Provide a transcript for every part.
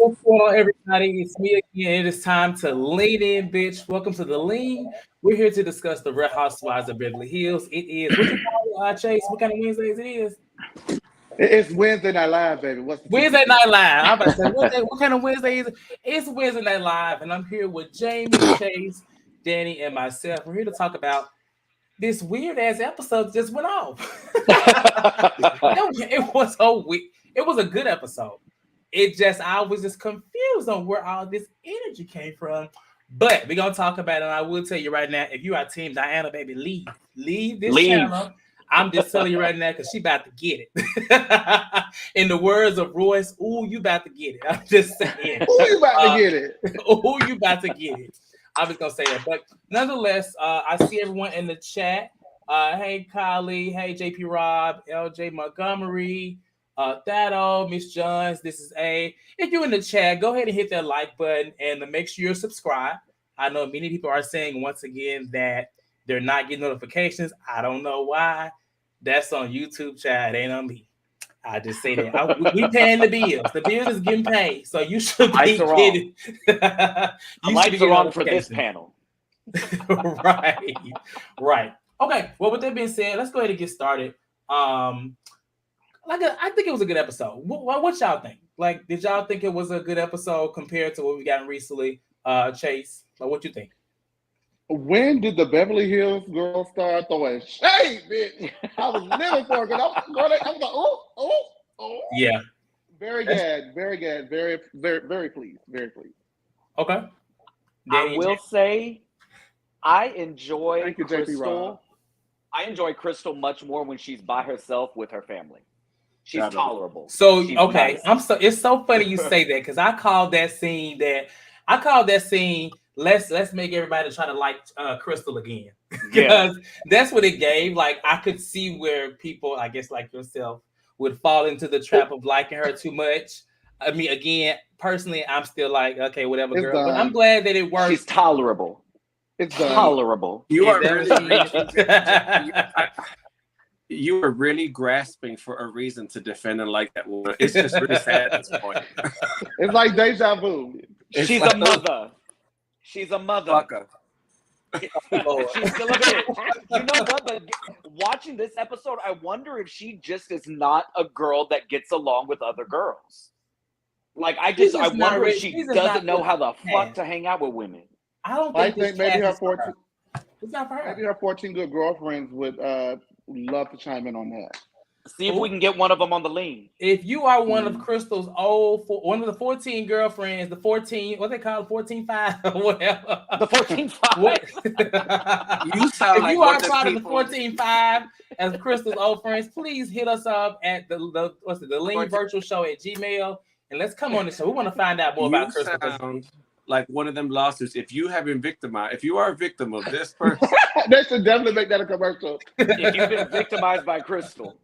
What's going on, everybody? It's me again. It is time to lean in, bitch. Welcome to the lean. We're here to discuss the Real Housewives of Beverly Hills. It is what you call it, Chase? What kind of Wednesdays it is? It's Wednesday Night Live, baby. What's the Wednesday secret? Night Live. I'm about to say, what kind of Wednesday is it? It's Wednesday Night Live, and I'm here with Jamie, Chase, Danny, and myself. We're here to talk about this weird ass episode that just went off. It was so weird. It was a good episode. I was just confused on where all this energy came from. But we're gonna talk about it. And I will tell you right now, if you are Team Diana, baby, leave this channel. I'm just telling you right now because she about to get it. In the words of Royce, ooh, you about to get it. I'm just saying. Who you about to get it? Ooh, you about to get it. I'm just gonna say that. But nonetheless, I see everyone in the chat. Hey Kylie, hey JP Rob, LJ Montgomery, Thado, Miss Johns. This is A. If you're in the chat, go ahead and hit that like button and make sure you're subscribed. I know many people are saying once again that they're not getting notifications. I don't know why. That's on YouTube, chat. It ain't on me. I just say that. We paying the bills. The bills is getting paid, so you should be getting. Lights are on for this panel. Right. Okay. Well, with that being said, let's go ahead and get started. I think it was a good episode. What y'all think? Like, did y'all think it was a good episode compared to what we gotten recently? Chase, what you think? When did the Beverly Hills girls start throwing shade, bitch? I was living for it. I was like, oh. Yeah. Very good. Very pleased. Very pleased. Okay. I will say, I enjoy Crystal. I enjoy Crystal much more when she's by herself with her family. She's tolerable. So she's okay, nice. It's so funny you say that because I called that scene. Let's make everybody try to like Crystal again because that's what it gave. Like I could see where people, I guess like yourself, would fall into the trap of liking her too much. I mean, again, personally, I'm still like, okay, whatever, girl. But I'm glad that it worked. She's tolerable. It's tolerable. You are you are really grasping for a reason to defend and like that woman. It's just really sad at this point. It's like deja vu. She's a mother. She's a mother. Fucker. She's still a bitch. You know what? But watching this episode, I wonder if she just is not a girl that gets along with other girls. Like I wonder if she doesn't know how the fuck to hang out with women. I think maybe her 14. It's not for her. Maybe her 14 good girlfriends would love to chime in on that. See if we can get one of them on the lean. If you are one of Crystal's one of the 14 girlfriends, the 14, what they call it, 14-5 or whatever. The 14-5. You sound like if you are part of the 14-5 as Crystal's old friends, please hit us up at the Lean Virtual Show at Gmail, and let's come on the show. We want to find out more about Crystal. Sound like one of them lawsuits. If you have been victimized, if you are a victim of this person, they should definitely make that a commercial. If you've been victimized by Crystal.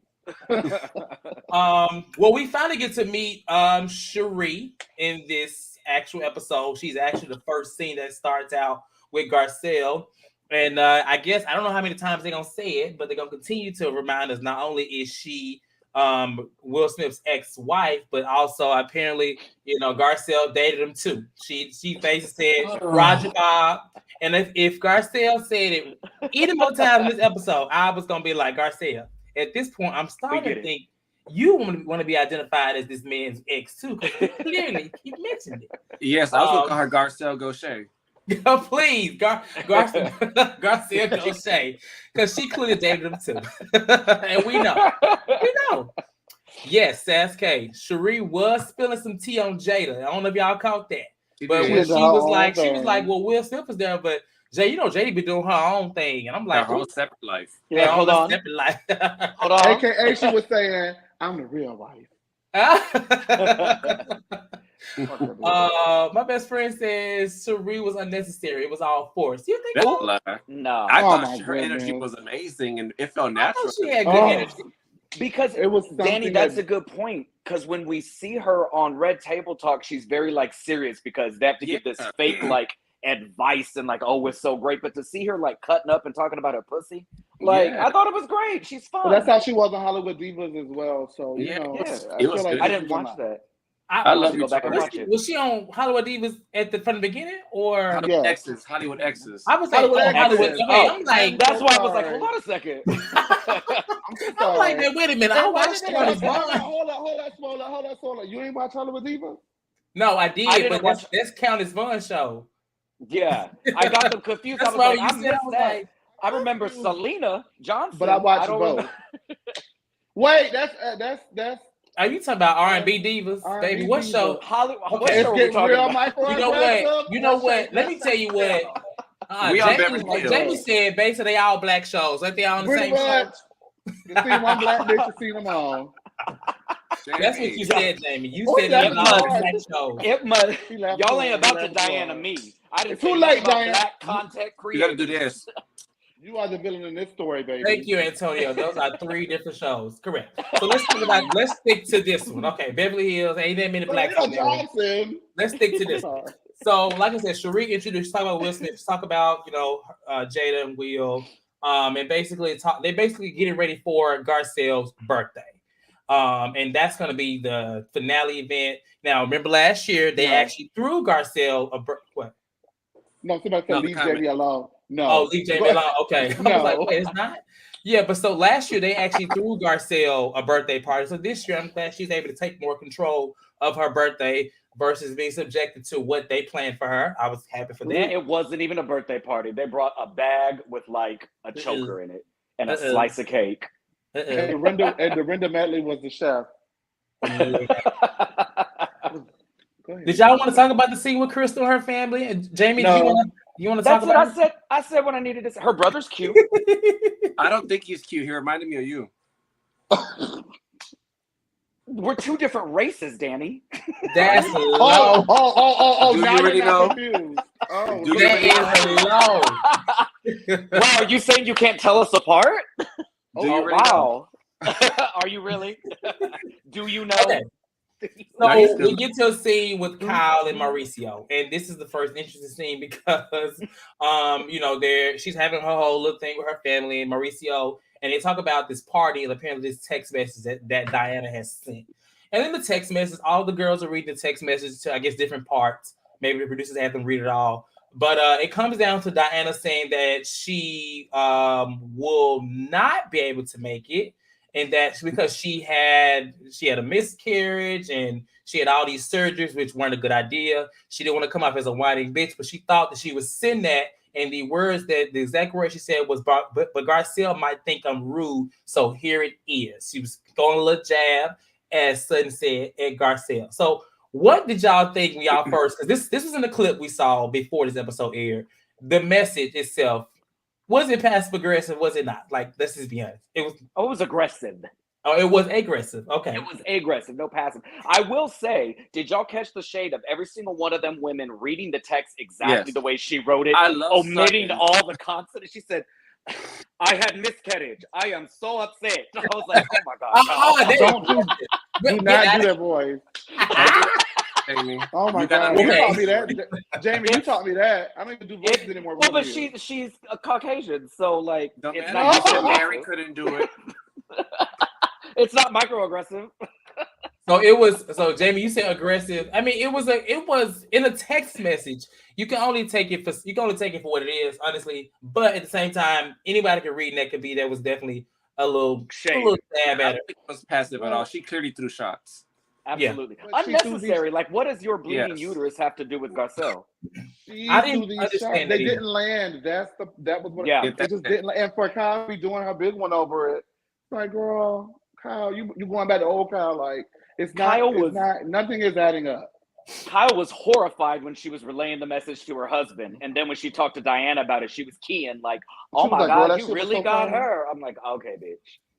Well, we finally get to meet Cherie in this actual episode. She's actually the first scene that starts out with Garcelle. And I guess I don't know how many times they're gonna say it, but they're gonna continue to remind us not only is she Will Smith's ex-wife, but also apparently, Garcelle dated him too. She basically said Roger Bob. And if Garcelle said it any more times in this episode, I was gonna be like, Garcelle, at this point, I'm starting to think you want to be identified as this man's ex too, because clearly he mentioned it. Yes, I was gonna call her Garcelle Gaucher. Please, Garcelle Gaucher, because she clearly dated him too, and we know. Yes, Sasuke, Cherie was spilling some tea on Jada. I don't know if y'all caught that, but when she was like, well, Will Smith was there, but Jay, Jada be doing her own thing, and I'm like, her whole separate life. Yeah, hold on. Separate life. Hold on. AKA, she was saying, "I'm the real wife." My best friend says Cherie was unnecessary. It was all forced. You think so? No. I thought her energy was amazing and it felt natural. She had good energy. Because it was Danny, that's a good point. Because when we see her on Red Table Talk, she's very serious because they have to give this fake advice and we're so great. But to see her cutting up and talking about her pussy, I thought it was great. She's fun. But that's how she was on Hollywood Divas as well. So I didn't watch that. I love you, go back and Tori. watch it. Was she on Hollywood Divas from the beginning, or Hollywood Yeah. X's. Hollywood X's. I was like, Hollywood Hollywood. Exes. Okay, I'm like, I'm That's so why I was like, sorry. hold on a second. I'm so I'm like, sorry. wait a minute. I watched Count is Vaughn. Hold on. You ain't watch Hollywood Diva? No, I did, didn't but that's Count is Vaughn show. Yeah, I got them confused. That's I was why like, when you I said, I missed was that. like, I remember Selena Johnson, But I watched don't both. remember. Wait, that's are you talking about R&B divas, R&B baby? What divas. show? Hollywood. Okay. What it's show are we getting talking real about? You know what? microaggressive. You know what? Let me Let's tell you shake what. We on Beverly Jamie, Hills. Jamie said basically they all black shows. Like they all on the Pretty same show. much. You see one black bitch, you see them all. That's what you said, Jamie. You Oh, said yeah, they it all must. black shows. It must. He left Y'all hard. ain't He about to left Diana hard. me. I didn't It's say too nothing late, about Diana. black content You got to creators. do this. You are the villain in this story, baby. Thank you, Antonio. Those are 3 different shows. Correct. So let's stick to this one. Okay, Beverly Hills, ain't that many black Selena people. Johnson. Let's stick to this. Sorry. So, like I said, Cherie introduced, talk about Will Smith, talk about Jada and Will, and basically they basically getting ready for Garcelle's birthday, and that's going to be the finale event. Now, remember last year they actually threw Garcelle what? No, somebody said leave Jamie alone. No. Oh, leave Jamie alone. Okay, I was like, wait, it's not. Yeah, but so last year they actually threw Garcelle a birthday party. So this year I'm glad she's able to take more control of her birthday versus being subjected to what they planned for her. I was happy for that. It wasn't even a birthday party. They brought a bag with like a choker in it and a slice of cake. And Dorinda Medley was the chef. Did y'all want to talk about the scene with Crystal and her family? And Jamie, No. you want to talk about That's what I said when I needed this. Her brother's cute. I don't think he's cute. He reminded me of you. We're 2 different races, Danny. That's low. Oh, Do now you really you're know? confused. Oh, Do you that is low. Wow, are you saying you can't tell us apart? Do you really know? Are you really? Do you know? Okay. So we get to a scene with Kyle and Mauricio, and this is the first interesting scene because, she's having her whole little thing with her family and Mauricio, and they talk about this party and apparently this text message that Diana has sent. And in the text message, all the girls are reading the text message to, I guess, different parts. Maybe the producers have them read it all. But it comes down to Diana saying that she will not be able to make it. And that's because she had a miscarriage and she had all these surgeries, which weren't a good idea. She didn't want to come off as a whining bitch, but she thought that she was send that. And the exact word she said was, but Garcelle might think I'm rude. So here it is. She was throwing a little jab, as Sutton said, at Garcelle. So what did y'all think when y'all first, because this was in the clip we saw before this episode aired, the message itself, was it passive aggressive? Was it not? Like, let's just be honest. It was aggressive. Oh, it was aggressive. Okay. It was aggressive, no passive. I will say, did y'all catch the shade of every single one of them women reading the text exactly the way she wrote it, omitting all the consonants? She said, I had miscarriage. I am so upset. I was like, oh my God. Do not do that, boys. Jamie. Oh my God. You taught me that. Jamie, you taught me that. I don't even do voices anymore. Well, but she's a Caucasian, so like it's not Mary couldn't do it. It's not microaggressive. So Jamie, you said aggressive. I mean, it was in a text message. You can only take it for what it is, honestly. But at the same time, anybody can read, and that was definitely a little shade. A little stab I at her. don't think it was passive at all. She clearly threw shots. Absolutely. Yeah. Unnecessary. Like, what does your bleeding uterus have to do with Garcelle? I didn't understand. They didn't land. That was what. Yeah. It just didn't. And for Kyle be doing her big one over it, like, girl, Kyle, you going back to old Kyle? Like, nothing is adding up. Kyle was horrified when she was relaying the message to her husband, and then when she talked to Diana about it, she was keying like, "Oh my God, you really got her!" I'm like, "Okay, bitch."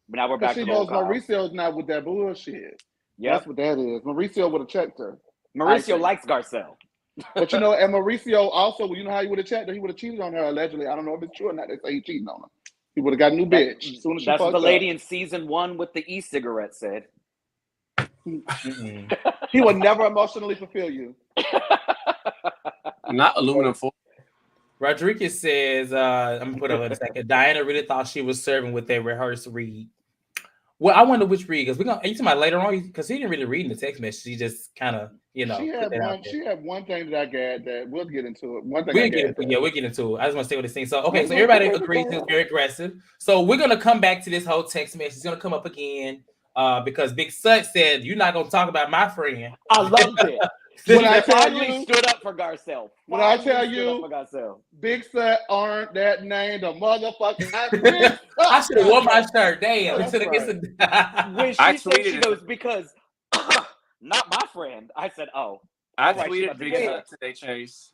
But now we're back to she knows Kyle. Mauricio's not with that bullshit. Yeah, that's what that is. Mauricio would have checked her. Mauricio likes Garcelle. But and Mauricio also, you know how he would have checked her? He would have cheated on her allegedly. I don't know if it's true or not. They say he cheating on her. He would have got a new bitch as soon as she That's what the lady in season 1 with the e-cigarette said. He would never emotionally fulfill you. Not aluminum foil. Rodriguez says, I'm gonna put it in a second. Diana really thought she was serving with a rehearsed read. Well, I wonder which read because we're gonna. Are you talking about later on? Because he didn't really read in the text message. He just kind of, She put had that out one. there. She had one thing that I got that we'll get into it. One thing I We'll get got into that. we'll get into it. I just want to say what it's saying. So okay, Let's so go everybody to agrees it's the very aggressive. So we're gonna come back to this whole text message. It's gonna come up again because Big Sut said you're not gonna talk about my friend. I loved it. When She I tell finally you, stood up for Garcelle. when I Finally tell stood up you, for Garcelle. Big Sut aren't that name the motherfucking Big Sut. I should have worn my shirt. Damn. That's right. When I she said, tweeted she it. goes, because not my friend. I said, oh. I All right, she tweeted about to Big get Sut today, Chase.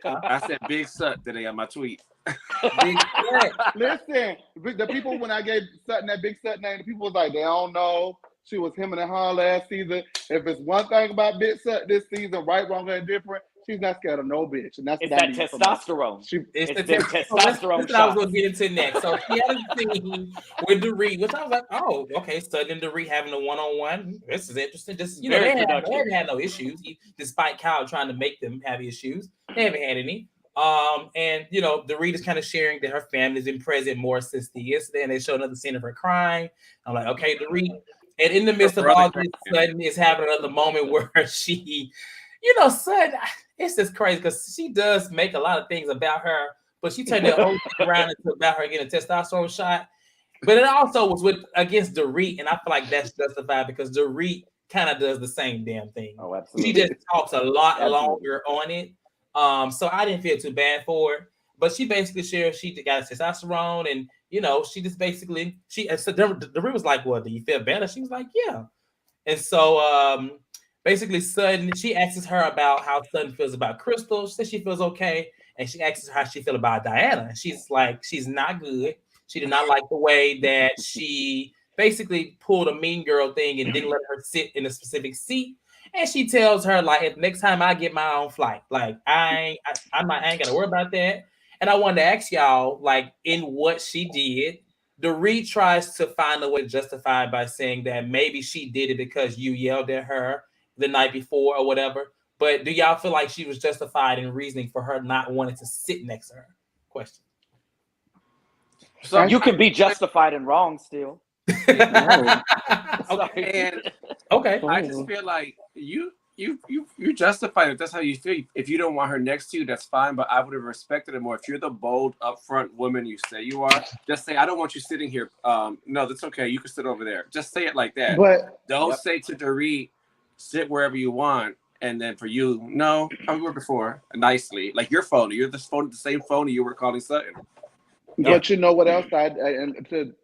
I said Big Sut today on my tweet. Big Sut. Listen, the people when I gave Sutton that Big Sut name, the people was like, they don't know. She was him and her last season. If it's one thing about Big Sut this season, right, wrong, and different, she's not scared of no bitch, and that's It's what I that need from her. testosterone. It's the them testosterone That's what I was shots. going to get into next. So she had a scene with Dorit, which I was like, oh, okay. Sutton and Dorit having a one-on-one. This is interesting. Just Very they productive. haven't had no issues, despite Kyle trying to make them have issues. They haven't had any. And Dorit is kind of sharing that her family's been present more since the yesterday, and they show another scene of her crying. I'm like, okay, Dorit. And in the midst of all this, Sutton is having another moment where she, Sutton, it's just crazy because she does make a lot of things about her, but she turned that whole thing around into about her getting a testosterone shot. But it also was against Dorit, and I feel like that's justified because Dorit kind of does the same damn thing. Oh, absolutely. She just talks a lot longer on it. So I didn't feel too bad for her. But she basically shared she got testosterone, and she just basically Dorit was like, "Well, do you feel better?" She was like, "Yeah." And so basically, Sutton, she asks her about how Sutton feels about Crystal. She says she feels okay, and she asks her how she feel about Diana. And she's like, she's not good. She did not like the way that she basically pulled a mean girl thing and didn't let her sit in a specific seat. And she tells her, like, if next time I get my own flight, like I ain't gonna worry about that. And I wanted to ask y'all, like, in what she did, Dorit tries to find a way to justify it by saying that maybe she did it because you yelled at her the night before or whatever. But do y'all feel like she was justified in reasoning for her not wanting to sit next to her? Question. So you can be justified and wrong still. Okay. Okay. I just feel like you're justified if that's how you feel. If you don't want her next to you, that's fine. But I would have respected it more if you're the bold, upfront woman you say you are. Just say, "I don't want you sitting here." No, that's okay. You can sit over there. Just say it like that. But don't say to Dorit, "Sit wherever you want." And then for you, no, how we were before, nicely, like your phone. You're the same phone you were calling Sutton. But you know what else? And to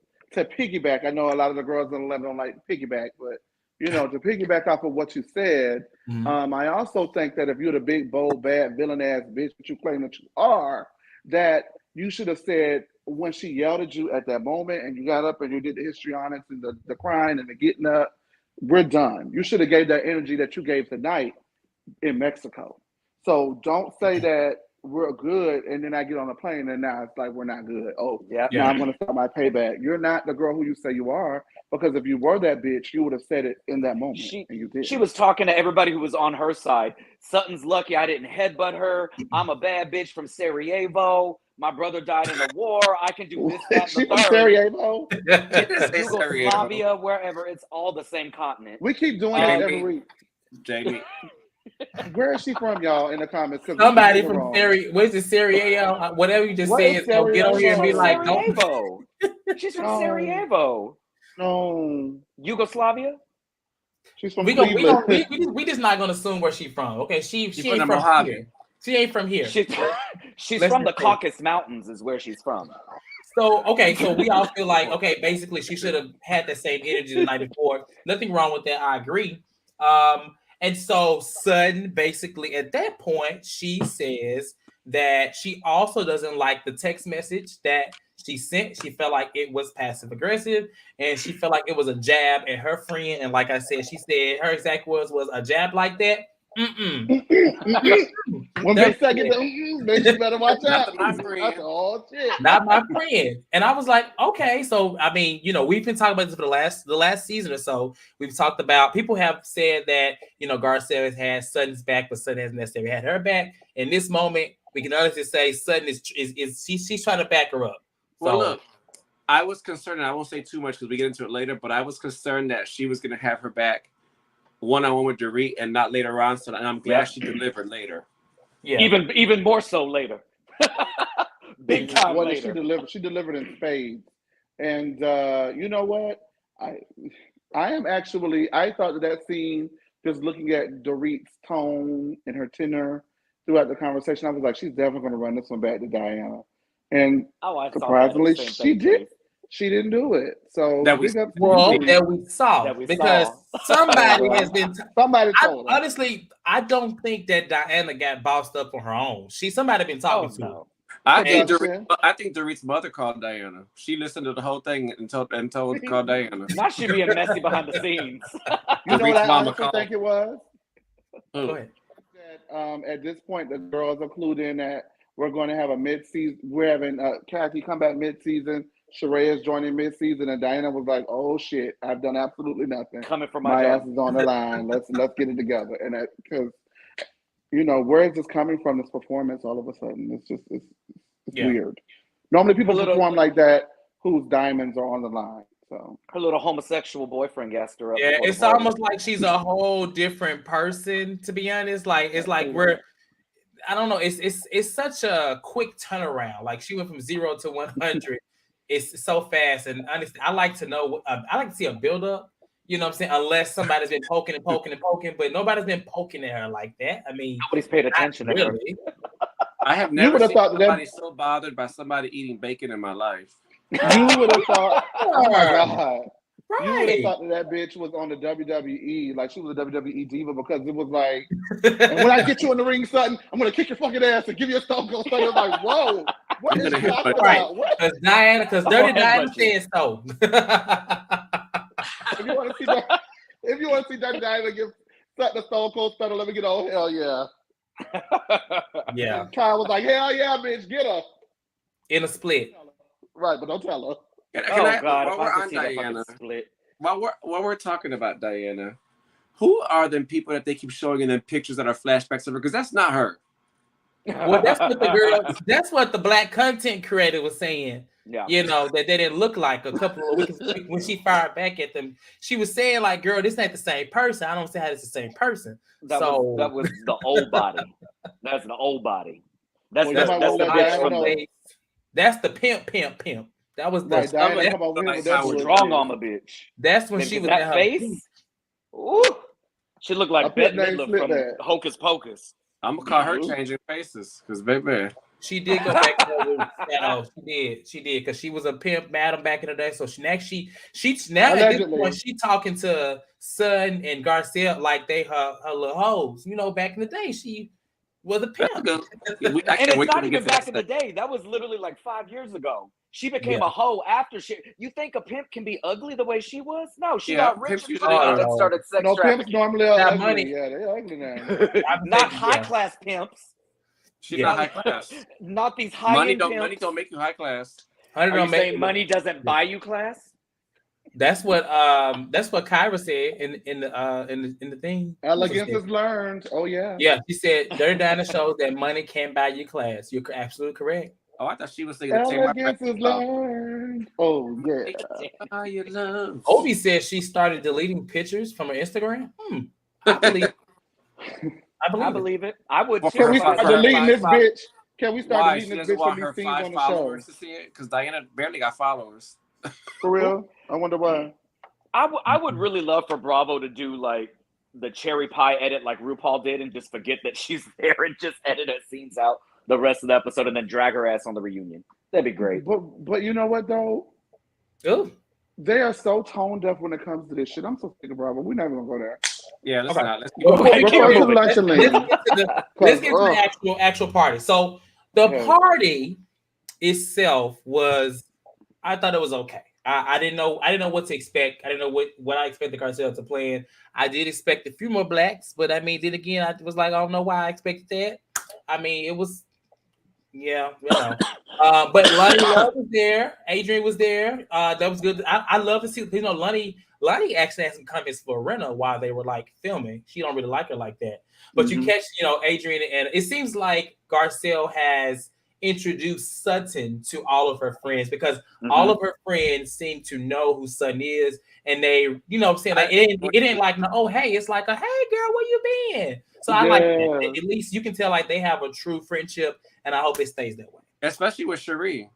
piggyback, I know a lot of the girls on the level don't like piggyback, but to piggyback off of what you said, I also think that if you're the big, bold, bad, villain ass bitch that you claim that you are, that you should have said when she yelled at you at that moment and you got up and you did the histrionics and the crying and the getting up, we're done. You should have gave that energy that you gave tonight in Mexico. So don't say that we're good and then I get on a plane and now it's like we're not good. Oh, now I'm going to start my payback. You're not the girl who you say you are, because if you were that bitch, you would have said it in that moment. And you did. She was talking to everybody who was on her side. Sutton's lucky I didn't headbutt her. I'm a bad bitch from Sarajevo. My brother died in the war. I can do this, that, and the third. Sarajevo? Yugoslavia, wherever. It's all the same continent. We keep doing that every week. Jamie. Where is she from, y'all, in the comments? Somebody from where's the Sarajevo? Whatever you just said, so get on here and be like, Sarajevo. She's from Sarajevo. No. Yugoslavia? She's from we just not gonna assume where she's from. Okay, she ain't from here. She ain't from here. She's from the Caucasus Mountains is where she's from. So we all feel like, okay, basically she should have had the same energy the night before. Nothing wrong with that. I agree. And so Sutton basically at that point, she says that she also doesn't like the text message that she sent. She felt like it was passive aggressive and she felt like it was a jab at her friend. And like I said, she said her exact words was a jab like that. When they say bitch, you better watch out. Oh shit. Not my friend. And I was like, okay. So I mean, we've been talking about this for the last season or so. We've talked about, people have said that Garcelle has had Sutton's back, but Sutton hasn't necessarily had her back. In this moment, we can honestly say Sutton is she's trying to back her up. Well, look, I was concerned, and I won't say too much because we get into it later, but I was concerned that she was going to have her back one-on-one with Dorit and not later on. So, and I'm glad she delivered later. Yeah, even more so later. Big time what later. She delivered in spades. And you know what? I thought that scene, just looking at Dorit's tone and her tenor throughout the conversation, I was like, she's definitely going to run this one back to Diana. And surprisingly, she did. She didn't do it. So that we saw because somebody has been. Somebody told her. Honestly, I don't think that Diana got bossed up on her own. Somebody been talking to her. I think Dorit's mother called Diana. She listened to the whole thing and called Diana. Now she being messy behind the scenes. You know what I honestly think it was? Go ahead. That, at this point, the girls are clued in that we're going to have a mid-season. We're having Kathy come back mid-season. Sheree is joining mid-season, and Diana was like, "Oh shit, I've done absolutely nothing. Coming from my ass is on the line. Let's get it together." And that because where is this coming from? This performance all of a sudden, it's weird. Normally, people perform like that whose diamonds are on the line. So her little homosexual boyfriend gassed her up. Yeah, it's almost like she's a whole different person. To be honest, it's like I don't know. It's such a quick turnaround. Like she went from 0 to 100. It's so fast, and honestly, I like to know. I like to see a build up. You know what I'm saying? Unless somebody's been poking, but nobody's been poking at her like that. I mean, nobody's paid attention to her. I have never seen somebody so bothered by somebody eating bacon in my life. You would have thought, oh my God. Right. You would have thought that bitch was on the WWE, like she was a WWE diva, because it was like, and when I get you in the ring, son, I'm gonna kick your fucking ass and give you a Stone Cold Stunner. Like, whoa, what is she talking about? Because Dirty Diana said so. If you want to see Dirty Diana give the Stone Cold Stunner, let me get on. Hell yeah. Yeah. And Kyle was like, hell yeah, bitch, get her in a split. Right, but don't tell her. While we're on Diana, while we're talking about Diana, who are them people that they keep showing in them pictures that are flashbacks of her? Because that's not her. Well, that's what the black content creator was saying. Yeah. That they didn't look like a couple of weeks when she fired back at them. She was saying, like, girl, this ain't the same person. I don't see how it's the same person. That was the old body. That's the old body. That's the pimp. That was the strong arm a bitch. That's when she was that face. Ooh, she looked like Bette Midler from Hocus Pocus. I'm gonna call her changing faces because baby, she did go back to her shadow. She did because she was a pimp madam back in the day. So now at this point she talking to Sun and Garcelle like they her little hoes. Back in the day she was a pimp. And it's not even back in the day. That was literally like 5 years ago. She became a hoe after she. You think a pimp can be ugly the way she was? No, she got rich and started sex trafficking. Pimps normally are ugly. Money. Yeah, they're ugly now. Not high class pimps. She's not high class. Not these high end pimps. Money don't make you high class. Are you saying money doesn't buy you class? That's what Kyra said in the thing. Elegance is learned. Oh yeah. Yeah, she said Dirty Diana shows that money can't buy you class. You're absolutely correct. Oh, I thought she was saying elegance is learned. Oh yeah. Obi said she started deleting pictures from her Instagram. I believe it. I would. Can we start deleting this bitch? Can we start deleting this bitch from these scenes on the show? To see it? Because Diana barely got followers. For real? I wonder why. I would really love for Bravo to do like the cherry pie edit like RuPaul did and just forget that she's there and just edit her scenes out the rest of the episode and then drag her ass on the reunion. That'd be great. But you know what though? Ooh. They are so tone deaf when it comes to this shit. I'm so sick of Bravo. We're not even gonna go there. Yeah, let's not. Let's get to the actual party. So the party itself was, I thought it was okay. I didn't know what to expect. I didn't know what I expected Garcelle to play in. I did expect a few more blacks, but I mean, then again, I was like, I don't know why I expected that. I mean, it was, but Lonnie Love was there. Adrian was there. That was good. I love to see, Lonnie actually had some comments for Renna while they were like filming. She don't really like her like that. But you catch, Adrian, and it seems like Garcelle has introduce Sutton to all of her friends because all of her friends seem to know who Sutton is, and they, you know, what I'm saying like it ain't like no, oh hey, it's like a hey girl, where you been? So I like that. At least you can tell like they have a true friendship, and I hope it stays that way. Especially with Cherie.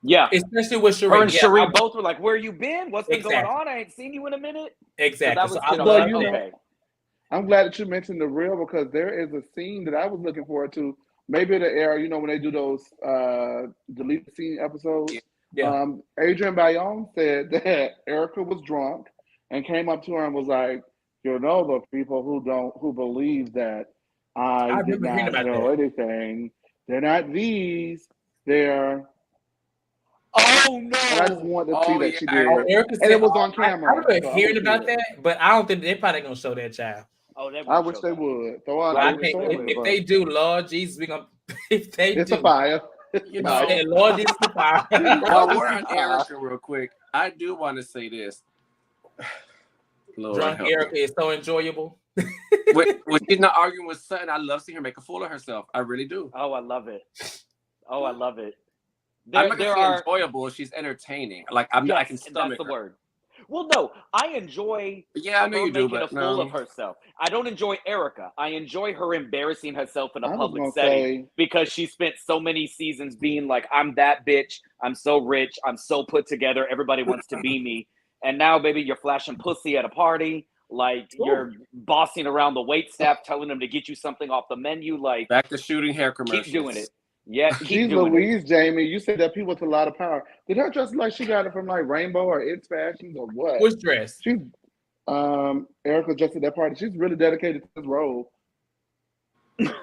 Yeah, especially with Cherie. Her and Cherie both were like, "Where you been? What's been going on? I ain't seen you in a minute." Exactly. So that was okay. I'm glad that you mentioned the real because there is a scene that I was looking forward to. Maybe the era, you know, when they do those deleted scene episodes. Yeah. Adrian Bayonne said that Erica was drunk and came up to her and was like, "You know, the people who believe that I did not know anything. They're not these. They're." Oh no! And I just wanted to see that she did, and it was on camera. I remember hearing about that, but I don't think they're probably gonna show that child. Oh, I wish they would. If they do, Lord Jesus, we gonna. If they it's do, a fire. You know, Lord Jesus, the fire. While we're on Erica, real quick, I do want to say this. Lord, drunk Erica is so enjoyable. when she's not arguing with Sutton, I love seeing her make a fool of herself. I really do. Oh, I love it. Oh, I love it. I'm not gonna say enjoyable. She's entertaining. Like I can stomach that's the word. Well, no, I enjoy. Yeah, I know you do, making a fool of herself. I don't enjoy Erica. I enjoy her embarrassing herself in a public setting because she spent so many seasons being like, "I'm that bitch. I'm so rich. I'm so put together. Everybody wants to be me." And now, baby, you're flashing pussy at a party. Like you're bossing around the waitstaff, telling them to get you something off the menu. Like back to shooting hair commercials. Keep doing it. Yeah, she's Louise, Jamie. You said that people with a lot of power. Did her dress like she got it from like Rainbow or It's Fashions or what? Which dress? She's Erica dressed at that party. She's really dedicated to this role. Well,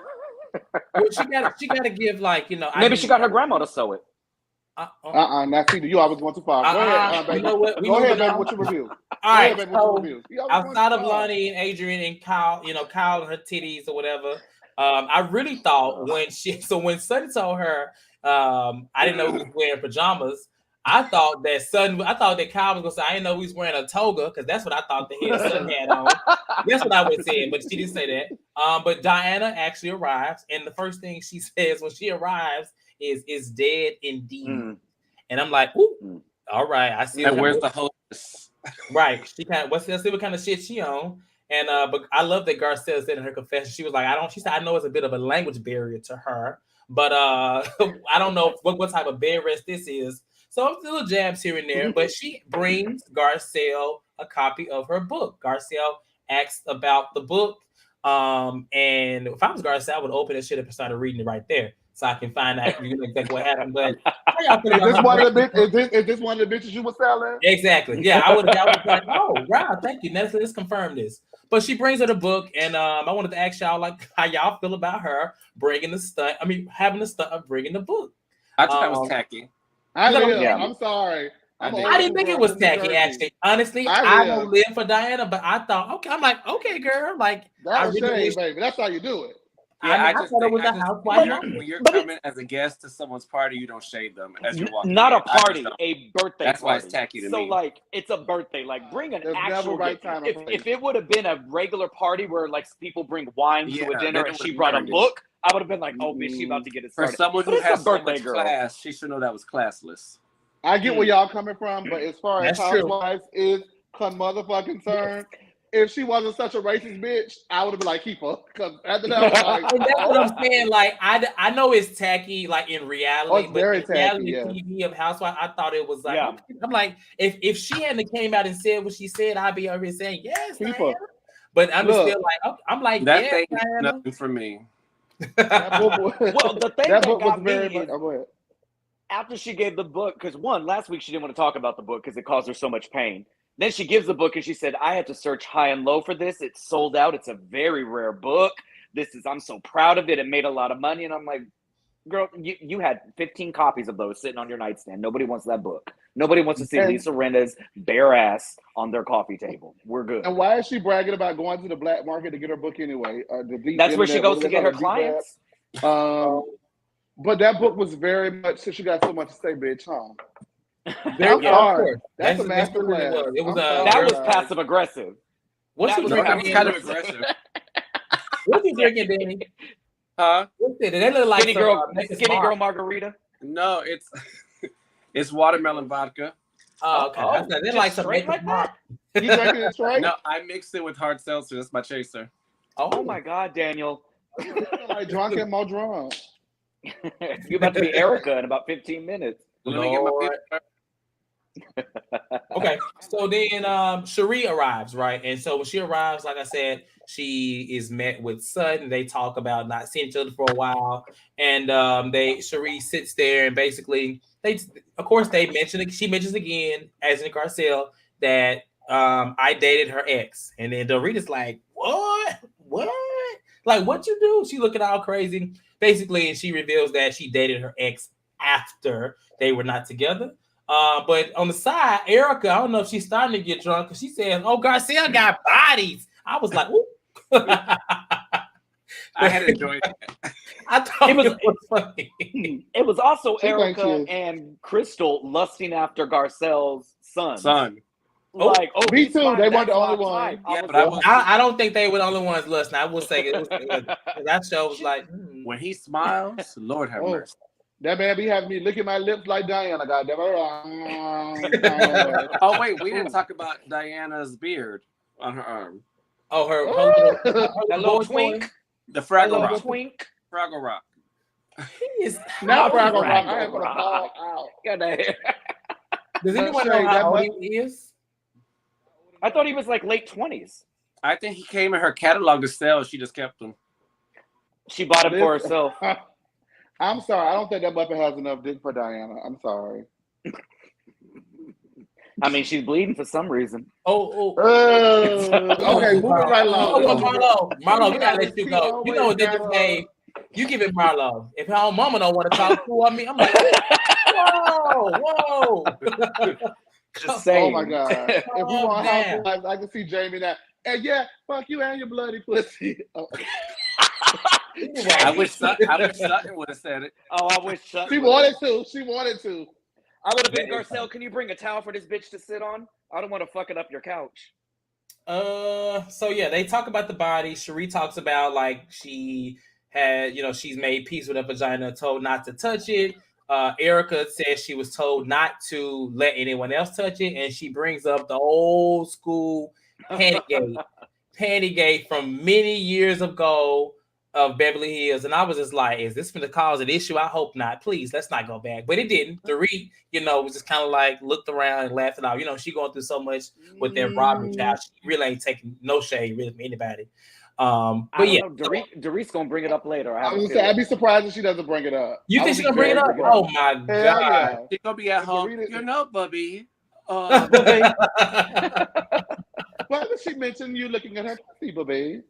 she got to give like maybe she got her grandma to sew it. Now see, you always went too far. Go ahead, baby. You know what? Go ahead, baby. What's your review? All right, so outside of Lonnie and Adrian and Kyle, Kyle and her titties or whatever. I really thought when Sutton told her, I didn't know he was wearing pajamas. I thought that Kyle was gonna say, I didn't know he was wearing a toga because that's what I thought the Sutton had on. That's what I would say, but she didn't say that. But Diana actually arrives, and the first thing she says when she arrives is dead indeed. And I'm like, ooh, all right, I see. And where's the hostess? Right, she let's see what kind of shit she on. And but I love that Garcelle said in her confession, she was like, she said, I know it's a bit of a language barrier to her, but I don't know what type of bed rest this is. So little jabs here and there, but she brings Garcelle a copy of her book. Garcelle asks about the book. And if I was Garcelle, I would open that shit up and start reading it right there. So I can find out exactly what happened. But is this one of the bitches you were selling? Exactly. Yeah, I was like, oh wow, thank you. Let's confirm this. But she brings her the book, and I wanted to ask y'all like how y'all feel about her bringing the stunt. I mean, having the stunt of bringing the book. I thought that was tacky. I'm sorry. I didn't think it was tacky, actually. Honestly, I don't live for Diana, but I thought, okay, I'm like, okay, girl, like that's shame, baby. That's how you do it. Yeah, I thought it was a housewife. When you're coming as a guest to someone's party, you don't shade them as you're walking. Not a party, a birthday. That's party. Why it's tacky to me. So like, it's a birthday. Like, bring an actual. Right time if it would have been a regular party where like people bring wine to a dinner and she brought a book, I would have been like, oh, bitch, she about to get it started. For someone who has so much class, she should know that was classless. I get where y'all coming from, but as far as Housewives is concerned, if she wasn't such a racist bitch, I would have been like, keep her. Because after that, and that's what I'm saying. Like, I know it's tacky, like in reality, but in reality TV of Housewives, I thought it was like, I'm like, if she hadn't came out and said what she said, I'd be over here saying, yes, keep her. But I'm still like, I'm like, that thing is nothing for me. Well, the thing that got me is, go ahead. After she gave the book, because last week she didn't want to talk about the book because it caused her so much pain. Then she gives the book and she said, I had to search high and low for this. It's sold out. It's a very rare book. I'm so proud of it. It made a lot of money. And I'm like, girl, you had 15 copies of those sitting on your nightstand. Nobody wants that book. Nobody wants to see Lisa Rinna's bare ass on their coffee table. We're good. And why is she bragging about going to the black market to get her book anyway? That's where she goes to get her clients. But that book was very much, since she got so much to say, bitch, huh? Very hard. That's a master class. It was that was passive aggressive. What's that was kind of aggressive. What's he drinking, Danny? Huh? What's it? They look like Skinny girl margarita. No, it's watermelon vodka. Oh, okay. I said they like some straight like that. You drinking it straight? No, I mixed it with hard seltzer. That's my chaser. Oh my God, Daniel. Like drunk and more drunk. You're about to be Erica in about 15 minutes. Let me get my Okay, so then Cherie arrives, right? And so when she arrives, like I said, she is met with Sutton. They talk about not seeing each other for a while, and Cherie sits there and basically she mentions again, as in Garcelle, that I dated her ex, and then Dorita's like, what, like what you do? She looking all crazy, basically, and she reveals that she dated her ex after they were not together. But on the side, Erica, I don't know if she's starting to get drunk because she says, "Oh, Garcelle got bodies." I was like, "Ooh." I had enjoyed it. I thought it was funny. It was also Erica and Crystal lusting after Garcelle's son. Like, me too. They weren't the only one. Yeah, but I don't think they were the only ones lusting. I will say it was that show was like when he smiles, Lord have mercy. That man be having me licking my lips like Diana. Goddamn. Oh wait, we didn't talk about Diana's beard on her arm. Oh, her little twink. The Fraggle Rock. Twink. Fraggle Rock. He is not Fraggle Rock. I am gonna fall out. Get that hair. Does anyone know how old he is? I thought he was like late 20s. I think he came in her catalog to sell. She just kept him. She bought him for herself. I'm sorry. I don't think that Muppet has enough dick for Diana. I'm sorry. I mean, she's bleeding for some reason. Okay, moving right along. Marlo, we gotta let you go. You know what they just say? You give it Marlo. If her own mama don't want to talk to me, I'm like, whoa. Just saying. Oh my God. If we want Housewives, I can see Jamie now. And yeah, fuck you and your bloody pussy. I wish Sutton would have said it. Oh, I wish Sutton. She wanted to. I would have been Garcelle. Can you bring a towel for this bitch to sit on? I don't want to fuck it up your couch. So yeah, they talk about the body. Cherie talks about like she had, she's made peace with her vagina, told not to touch it. Erica says she was told not to let anyone else touch it, and she brings up the old school Pantygate from many years ago of Beverly Hills, and I was just like, is this going to cause an issue? I hope not. Please, let's not go back. But it didn't. Dorit, was just kind of like looked around and laughed it out. She going through so much with their robbery child. She really ain't taking no shade really from anybody. But yeah, Dorit's gonna bring it up later. I'd be surprised if she doesn't bring it up. You think she's gonna bring it up? Oh my God! Yeah. She's gonna be at home. Bubby. Why did she mention you looking at her pussy, baby?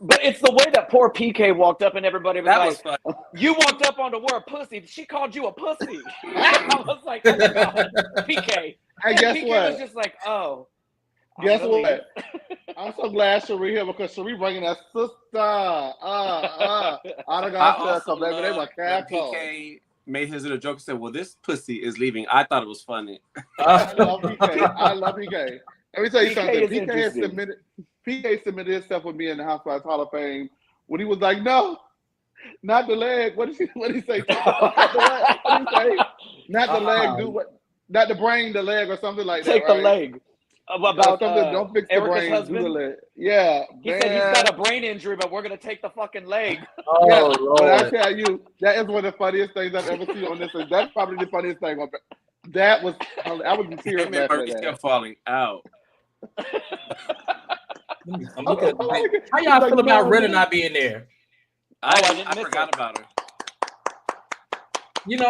But it's the way that poor PK walked up and everybody was like, you walked up on the word pussy. She called you a pussy. I was like, oh my God, PK. And guess PK what? was just like, oh. Guess what? I'm so glad Cherie here because Cherie bringing that sister. I don't got to baby. They were careful. PK made his little joke and said, well, this pussy is leaving. I thought it was funny. I love PK. Let me tell you something. PK submitted his stuff with me in the Housewives Hall of Fame when he was like, no, not the leg. What did he say? What did he say? Not the leg, do what? Not the brain, the leg, or something like that. Take the leg. About don't fix the Erica's brain, husband? do the leg. Yeah. He said he's got a brain injury, but we're going to take the fucking leg. Lord. But I tell you, that is one of the funniest things I've ever seen on this. That's probably the funniest thing. I was in tears laughing at that. Still falling out. How y'all feel about Ritter not being there? I forgot about her.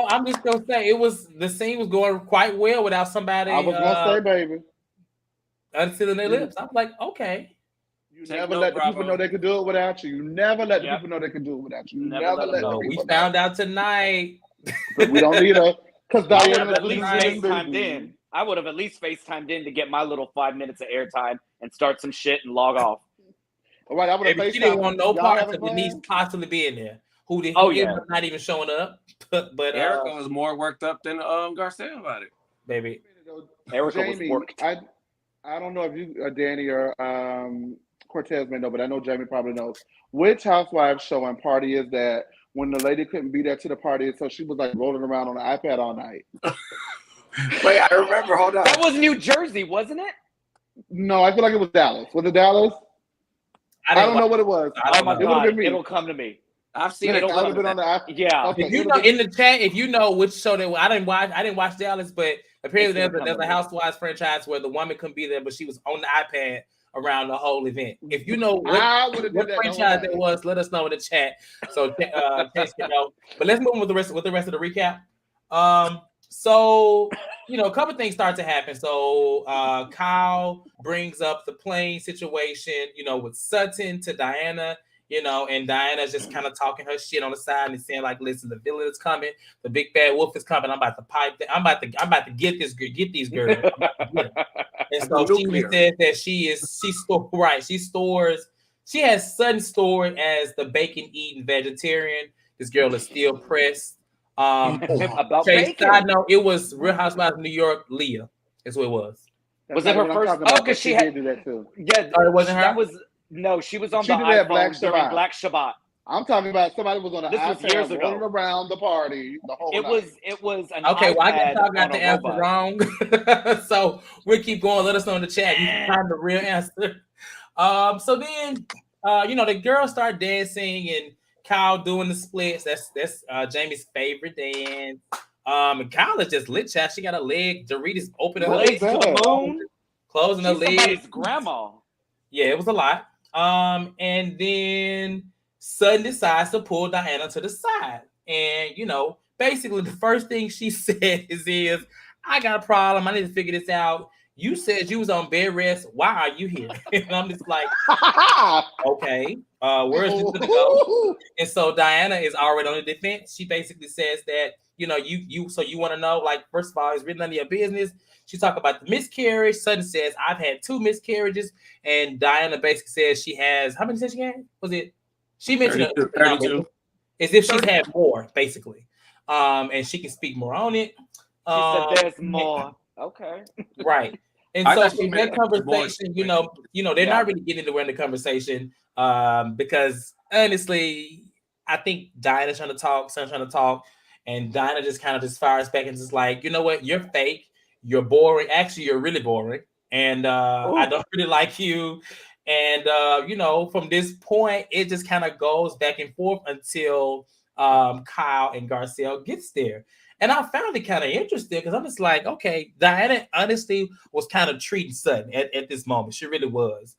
I'm just gonna say the scene was going quite well without somebody. I was gonna say, baby, unsealing their lips. I'm like, okay. You never let the people know they could do it without you. You never let the people know they can do it without you. Never let the people We found out tonight. But we don't need her because Diana at least FaceTimed in. I would have at least FaceTimed in to get my little 5 minutes of airtime and start some shit and log off. All right, I would have she didn't want no parts of Denise possibly being there. Who not even showing up. But Erica was more worked up than Garcelle about it. Baby. Erica was worked. I don't know if you, Danny or Cortez may know, but I know Jamie probably knows. Which Housewives show and party is that when the lady couldn't be there to the party, so she was like rolling around on the iPad all night? Wait, I remember. Hold on. That was New Jersey, wasn't it? No, I feel like it was Dallas. Was it Dallas? I don't know what it was. Oh my It would have God, been me. it'll come to me. I've seen it. I would have been on the iPad. Yeah. Okay, If you know in the chat, if you know which show that I didn't watch Dallas, but apparently there's a Housewives franchise where the woman couldn't be there, but she was on the iPad around the whole event. If you know what franchise it was, let us know in the chat. So text you know. But let's move on with the rest of the recap. So a couple things start to happen. So Kyle brings up the plane situation, with Sutton to Diana. And Diana's just kind of talking her shit on the side and saying like, "Listen, the villain is coming, the big bad wolf is coming. I'm about to pipe. I'm about to get these girls." And so she says that she has Sutton stored as the bacon eating vegetarian. This girl is still pressed. About Chase, bacon. side note, it was Real Housewives of New York. Leah, that's what it was. Was it her first? Oh, because she had do that too. Yeah, it wasn't her. No, she was on She the did that iPhone during Black Shabbat. I'm talking about somebody was on the iPad was years ago. rolling around the party the whole night. It was an okay. iPad Well, I guess I got the answer robot. wrong. So we'll keep going. Let us know in the chat. You can find the real answer. So then, the girls start dancing and Kyle doing the splits. That's Jamie's favorite dance. And Kyle is just lit, chat. She got a leg. Doritos opening her legs to the moon, closing her legs. Grandma. Yeah, it was a lot. And then Sutton decides to pull Diana to the side. And, basically the first thing she says is, "I got a problem. I need to figure this out. You said you was on bed rest. Why are you here?" And I'm just like, okay, where's this gonna go? And so Diana is already on the defense. She basically says that, you want to know, like, first of all, it's really none of your business. She talked about the miscarriage. Sutton says, "I've had 2 miscarriages." And Diana basically says she has, how many said she had? Was it? She mentioned 32. As if she's had more, basically. And she can speak more on it. She said there's more. Okay. Right. And so in that conversation, they're not really getting anywhere in the conversation because honestly, I think Diana's trying to talk, Sutton's trying to talk, and Diana just kind of just fires back and just like, "You know what? You're fake. You're boring. Actually, you're really boring. And I don't really like you." And, from this point, it just kind of goes back and forth until Kyle and Garcelle gets there. And I found it kind of interesting because I'm just like, okay, Diana honestly was kind of treating Sutton at this moment. She really was,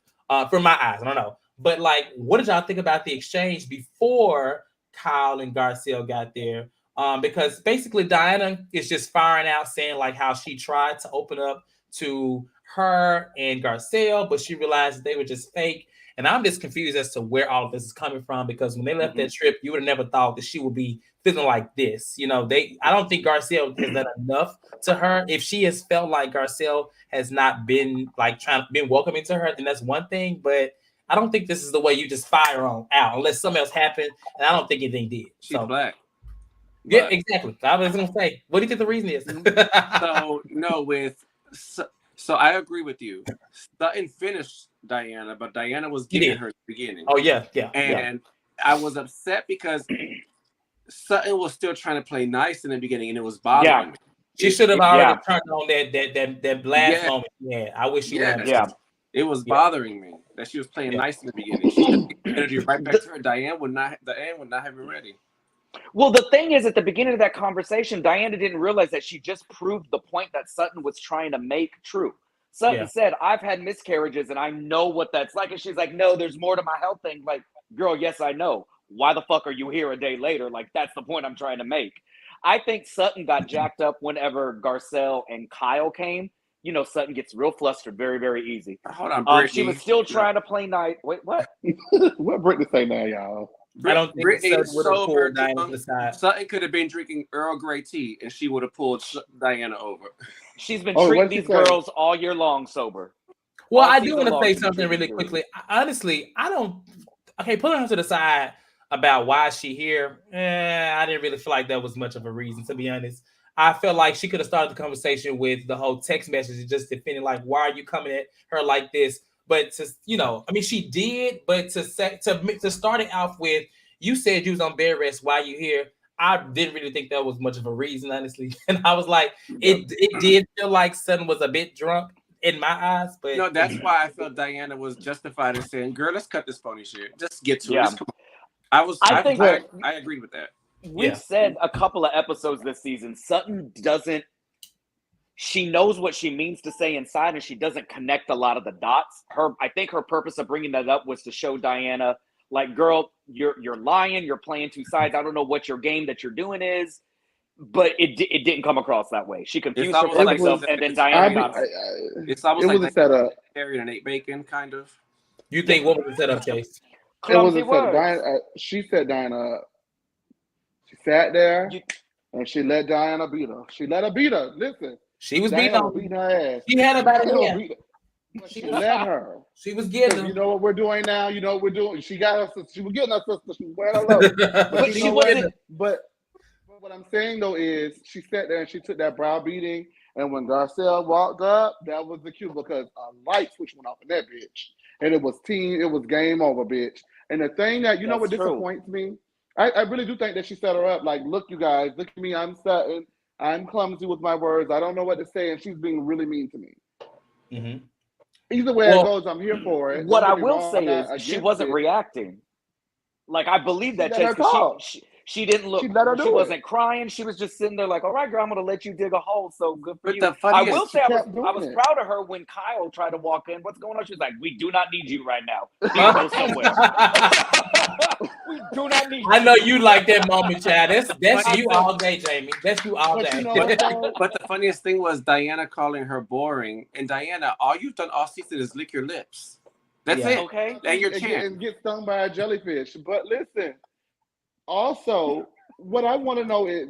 from my eyes. I don't know. But, like, what did y'all think about the exchange before Kyle and Garcelle got there? Because basically Diana is just firing out saying like how she tried to open up to her and Garcelle, but she realized that they were just fake. And I'm just confused as to where all of this is coming from, because when they left that trip, you would have never thought that she would be feeling like this. I don't think Garcelle has done enough to her. If she has felt like Garcelle has not been like been welcoming to her, then that's one thing. But I don't think this is the way you just fire out unless something else happened. And I don't think anything did. She's black. Yeah, exactly. I was going to say, what do you think the reason is? So I agree with you. Sutton finished Diana, but Diana was getting her at the beginning. Oh, yeah. And I was upset because Sutton was still trying to play nice in the beginning, and it was bothering me. She should have already turned on that blast moment. Yeah, I wish she would have. It was bothering me that she was playing nice in the beginning. She took the energy right back to her. Diane would not have been ready. Well, the thing is, at the beginning of that conversation, Diana didn't realize that she just proved the point that Sutton was trying to make true. Sutton said, "I've had miscarriages and I know what that's like." And she's like, "No, there's more to my health thing." Like, girl, yes, I know. Why the fuck are you here a day later? Like, that's the point I'm trying to make. I think Sutton got jacked up whenever Garcelle and Kyle came. Sutton gets real flustered very, very easy. Hold on, Brittany. She was still trying to play nice. Wait, what? What Brittany say now, y'all? I don't think Brittany Sutton would have pulled Diana to the side. Sutton could have been drinking Earl Grey tea, and she would have pulled Diana over. She's been treating these girls all year long sober. Well, I do want to say something really quickly. Honestly, I don't. Okay, pulling her to the side about why she here. I didn't really feel like that was much of a reason, to be honest. I felt like she could have started the conversation with the whole text message, just defending like, why are you coming at her like this? But I mean, she did. But to start it off with, you said you was on bed rest while you here. I didn't really think that was much of a reason, honestly. And I was like, it did feel like Sutton was a bit drunk in my eyes. But no, that's why I felt Diana was justified in saying, "Girl, let's cut this phony shit. Just get to it." Just come on. I agreed with that. We've said a couple of episodes this season, Sutton doesn't. She knows what she means to say inside, and she doesn't connect a lot of the dots. I think her purpose of bringing that up was to show Diana, like, girl, you're lying, you're playing two sides. I don't know what your game that you're doing is, but it didn't come across that way. She confused herself, and then Diana got her. It's almost like a setup. Harry and ate bacon, kind of. You think what was the setup, Chase? It was a setup. She set Diana up. She sat there, and she let Diana beat her. She let her beat her. Listen. She was beating her ass. She had her by the hand. She let her. She was getting. You know what we're doing now. You know what we're doing. She got her. She was getting her sister. She was wearing her love. But she wasn't. But what I'm saying though is, she sat there and she took that brow beating. And when Garcelle walked up, that was the cue, because a light switch went off in that bitch, and it was game over, bitch. And the thing that know what disappoints me, I really do think that she set her up. Like, look, you guys, look at me. I'm Sutton. I'm clumsy with my words. I don't know what to say, and she's being really mean to me. Mm-hmm. Either way it goes, I'm here for it. What I will say is, she wasn't reacting. Like, I believe that, Chase. She didn't look. She wasn't crying. She was just sitting there like, "All right, girl, I'm gonna let you dig a hole. So good for you." I will say, I was proud of her when Kyle tried to walk in. What's going on? She was like, "We do not need you right now. Go somewhere." We do not need you. I know you like that moment, Chad. That's you all day, Jamie. That's you all day. But the funniest thing was Diana calling her boring. And Diana, all you've done all season is lick your lips. That's it. Okay. And your chin. And get stung by a jellyfish. But listen, also, what I want to know is,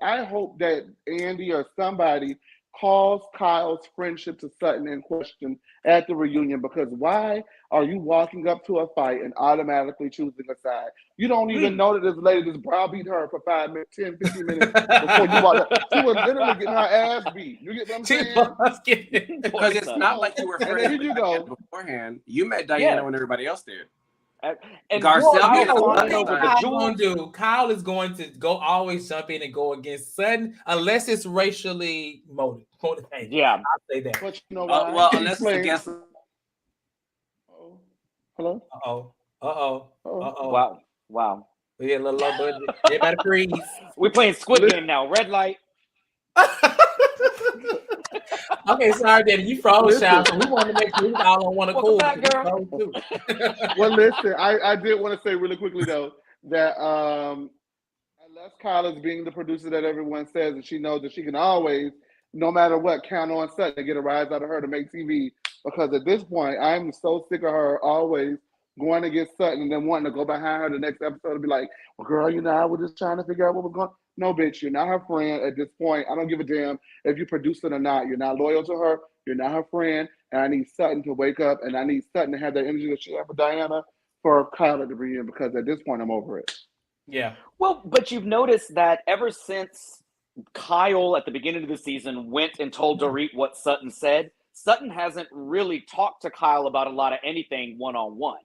I hope that Andy or somebody calls Kyle's friendship to Sutton in question at the reunion, because why are you walking up to a fight and automatically choosing a side? You don't even know that this lady just browbeat her for 5 minutes, 10, 15 minutes before you walk up. She was literally getting her ass beat. You get what I'm saying? Because it's not like you were friends with Diana beforehand. You met Diana when everybody else did. And Garcelle, Kyle is going to always jump in and go against Sutton unless it's racially motivated. Yeah, I'll say that. But you know well, unless it's against. Hello. Wow. We get a little low budget. Everybody freeze. We're playing Squid Game now. Red light. Okay, sorry, Daddy. You froze, child. So we want to make sure we all on one accord. Well, listen, I did want to say really quickly though that unless Kyle is being the producer that everyone says, and she knows that she can always, no matter what, count on Sutton to get a rise out of her to make TV. Because at this point, I'm so sick of her always going to get Sutton and then wanting to go behind her the next episode and be like, "Well, girl, I was just trying to figure out what was going on." No, bitch, you're not her friend at this point. I don't give a damn if you produce it or not. You're not loyal to her. You're not her friend. And I need Sutton to wake up, and I need Sutton to have that energy that she had for Diana for Kyle to bring in, because at this point, I'm over it. Yeah. Well, but you've noticed that ever since Kyle at the beginning of the season went and told Dorit what Sutton said, Sutton hasn't really talked to Kyle about a lot of anything one-on-one.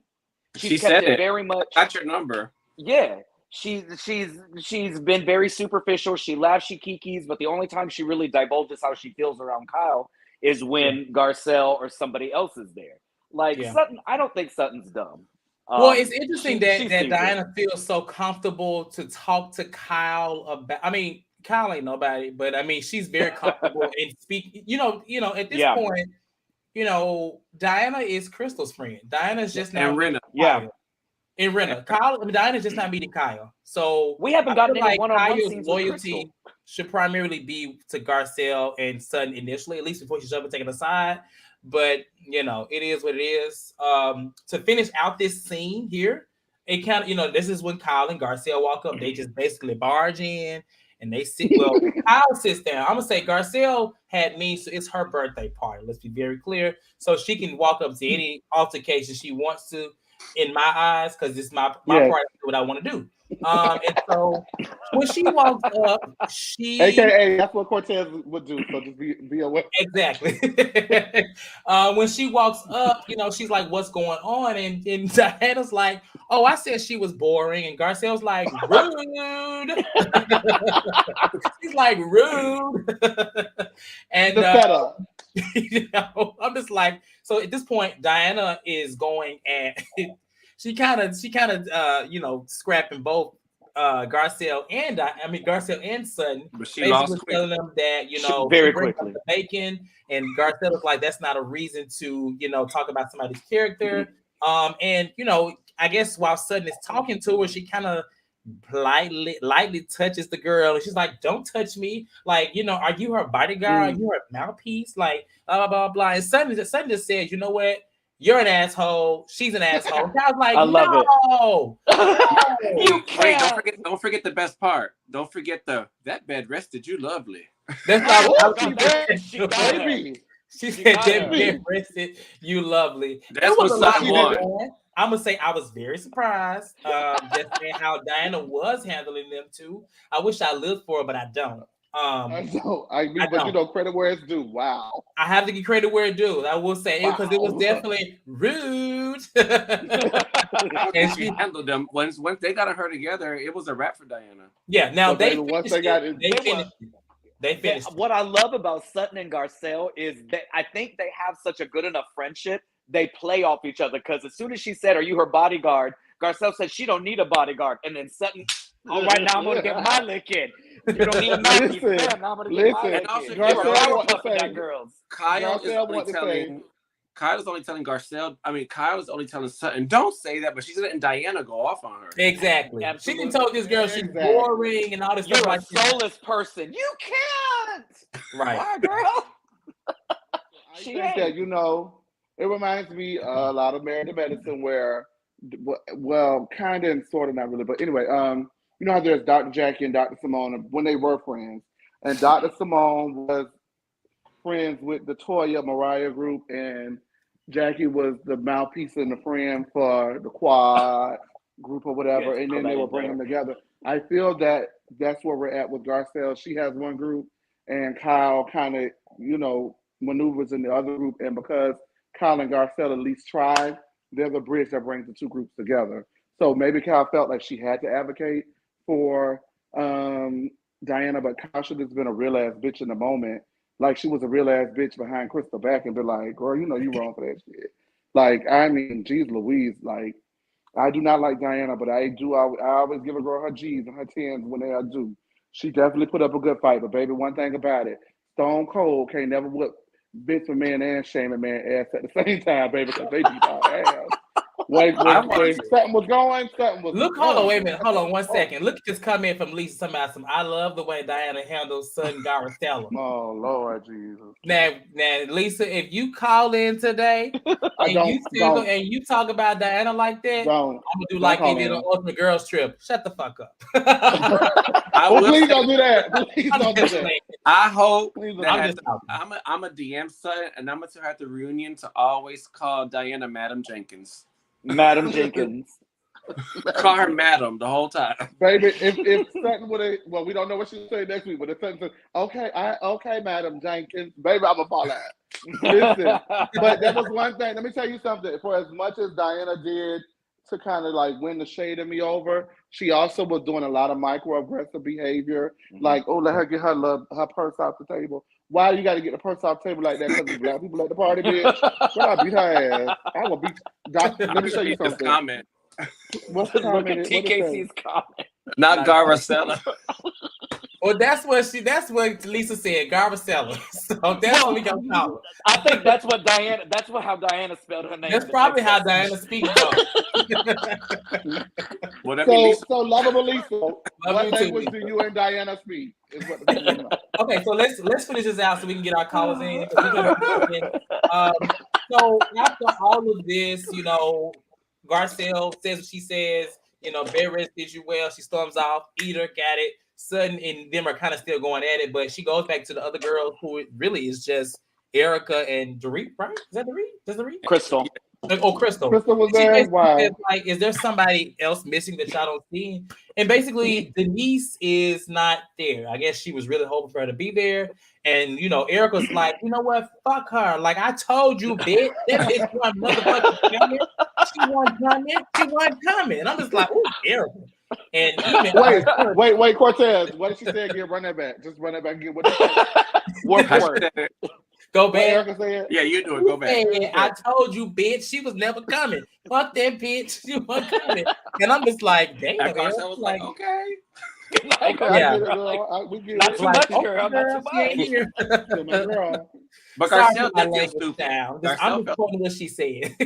She said it very much. Got your number. Yeah. She's been very superficial. She laughs, she kikis, but the only time she really divulges how she feels around Kyle is when Garcelle or somebody else is there. Like Sutton, I don't think Sutton's dumb. Well, it's interesting that Diana feels so comfortable to talk to Kyle about. I mean, Kyle ain't nobody, but I mean, she's very comfortable in speaking. At this point, Diana is Crystal's friend. Diana's just now. And Rinna. Yeah. And Rinna. Kyle, Diana's just not meeting Kyle. So we haven't gotten any one-on-one Kyle's scenes. Loyalty should primarily be to Garcelle and Sutton initially, at least before she's jumping taking aside. But it is what it is. To finish out this scene here, it kind of, this is when Kyle and Garcelle walk up. They just basically barge in and they sit. Well, Kyle sits down. I'm gonna say Garcelle had me, so it's her birthday party. Let's be very clear. So she can walk up to any altercation she wants to. in my eyes, because it's my part to do what I want to do. And so when she walks up, AKA that's what Cortez would do. So just be aware. Exactly. When she walks up, she's like, "What's going on?" And Diana's like, "Oh, I said she was boring." And Garcelle's like, "Rude." She's like, "Rude." And the setup. I'm just like, so at this point, Diana is going and she kind of scrapping both Garcelle and Sutton, But she basically lost telling them that very bring up quickly the bacon, and Garcelle is like, that's not a reason to talk about somebody's character. And I guess while Sutton is talking to her, she kind of lightly touches the girl, and she's like, "Don't touch me! Like, are you her bodyguard? Are you her mouthpiece? Like, blah blah blah." And Sutton just says, "You know what? You're an asshole. She's an asshole." And I was like, I love "No, you can't. Don't forget the best part. Don't forget that bed rested you lovely. That's not She got her. Baby. She said that bed rested you lovely." That's It was what a lot Sutton going wanted. on. I'm gonna say I was very surprised. Just saying how Diana was handling them too. I wish I lived for her, but I don't. But credit where it's due. Wow. I have to give credit where it due. I will say it, because it was definitely rude. And she handled them. Once they got her together, it was a wrap for Diana. Yeah. Now But baby, once they got it, they finished. What I love about Sutton and Garcelle is that I think they have such a good enough friendship. They play off each other, because as soon as she said, "Are you her bodyguard?" Garcelle said she don't need a bodyguard, and then Sutton, "All right, now I'm gonna get my lick in. You don't need a mouthpiece. Now I'm gonna get my lick in." Kyle was only telling Garcelle. I mean, Kyle was only telling Sutton, "Don't say that," but she's letting Diana go off on her. Exactly. Absolutely. She told this girl she's boring and all this You're stuff a like that. soulless person. You can't. Right. Why, girl? I think that, it reminds me a lot of Married to Medicine, where, well, kind of and sort of, not really, but anyway, how there's Dr. Jackie and Dr. Simone when they were friends, and Dr. Simone was friends with the Toya Mariah group, and Jackie was the mouthpiece and the friend for the Quad group or whatever, and then they were bringing them together. I feel that that's where we're at with Garcelle. She has one group, and Kyle kind of, maneuvers in the other group, and because Kyle and Garcelle at least tried, there's a bridge that brings the two groups together. So maybe Kyle felt like she had to advocate for Diana, but Kyle should have been a real ass bitch in the moment. Like, she was a real ass bitch behind Crystal back and be like, "Girl, you wrong for that shit." Like, I mean, geez Louise, like, I do not like Diana, but I always give a girl her G's and her 10s when they are due. She definitely put up a good fight, but baby, one thing about it, Stone Cold can't never whip bitch for man and shaming man ass at the same time, baby, because they beat our ass. When something was going, something was Look, hold on, wait a minute. Hold on 1 second. Look at this comment from Lisa talking about I love the way Diana handles Sutton Garcelle. Oh, Lord Jesus. Now, Lisa, if you call in today and you talk about Diana like that, I'm gonna do like they did on Ultimate Girls Trip. Shut the fuck up. Please don't do that. Please don't do that. I hope that I'm a DM Sutton, and I'm gonna tell her at the reunion to always call Diana Madam Jenkins. Madam Jenkins. Call her Madam the whole time. Baby, if Sutton would have, well, we don't know what she'll say next week, but if Sutton said, okay, Madam Jenkins, baby, I'm gonna fall out. Listen, but that was one thing. Let me tell you something. For as much as Diana did to kind of like win the shade of me over, she also was doing a lot of microaggressive behavior. Like, oh, let her get her purse off the table. Why do you got to get the purse off the table like that? Because black people at the party, bitch. When I beat her ass, I will beat. Let me show you something. Comment. What's the comment? Look at TKC's comment. Not Garcelle. Well, that's what Lisa said, Garcelle. So that's what we got to talk. I think that's how Diana spelled her name. That's probably how Diana speaks. So lovable Lisa, what language do you and Diana speak? Is what the people know. Okay, so let's finish this out so we can get our callers in. So after all of this, Garcelle says what she says. Beres did you well. She storms off. Eater got it. Sutton and them are kind of still going at it, but she goes back to the other girls who really is just Erica and Dorit, right? Is that Dorit? Does Dorit? Crystal. Oh, Crystal. Crystal was She there. basically Wow. said, like, is there somebody else missing that y'all don't see? And basically, Denise is not there. I guess she was really hoping for her to be there. And Erica's like, you know what? Fuck her. Like I told you, bitch. That bitch wasn't motherfucking coming. She wasn't coming. She wasn't coming. And I'm just like, oh, Erica. And even wait, Cortez. What did she say again? Run that back. Just run that back again. What did she say? Word for word. Go back. Erica said? Yeah, you do it. Go back. I told you, bitch. She was never coming. Fuck that bitch. She wasn't coming. And I'm just like, damn. And Garcelle was like, okay. Like, Okay, yeah. I get it, girl. We get Not it. too much, girl. Not too she ain't much. here. My girl. But Sorry Garcelle for my did feel language, stupid. child. I'm Garcelle just quoting what she said.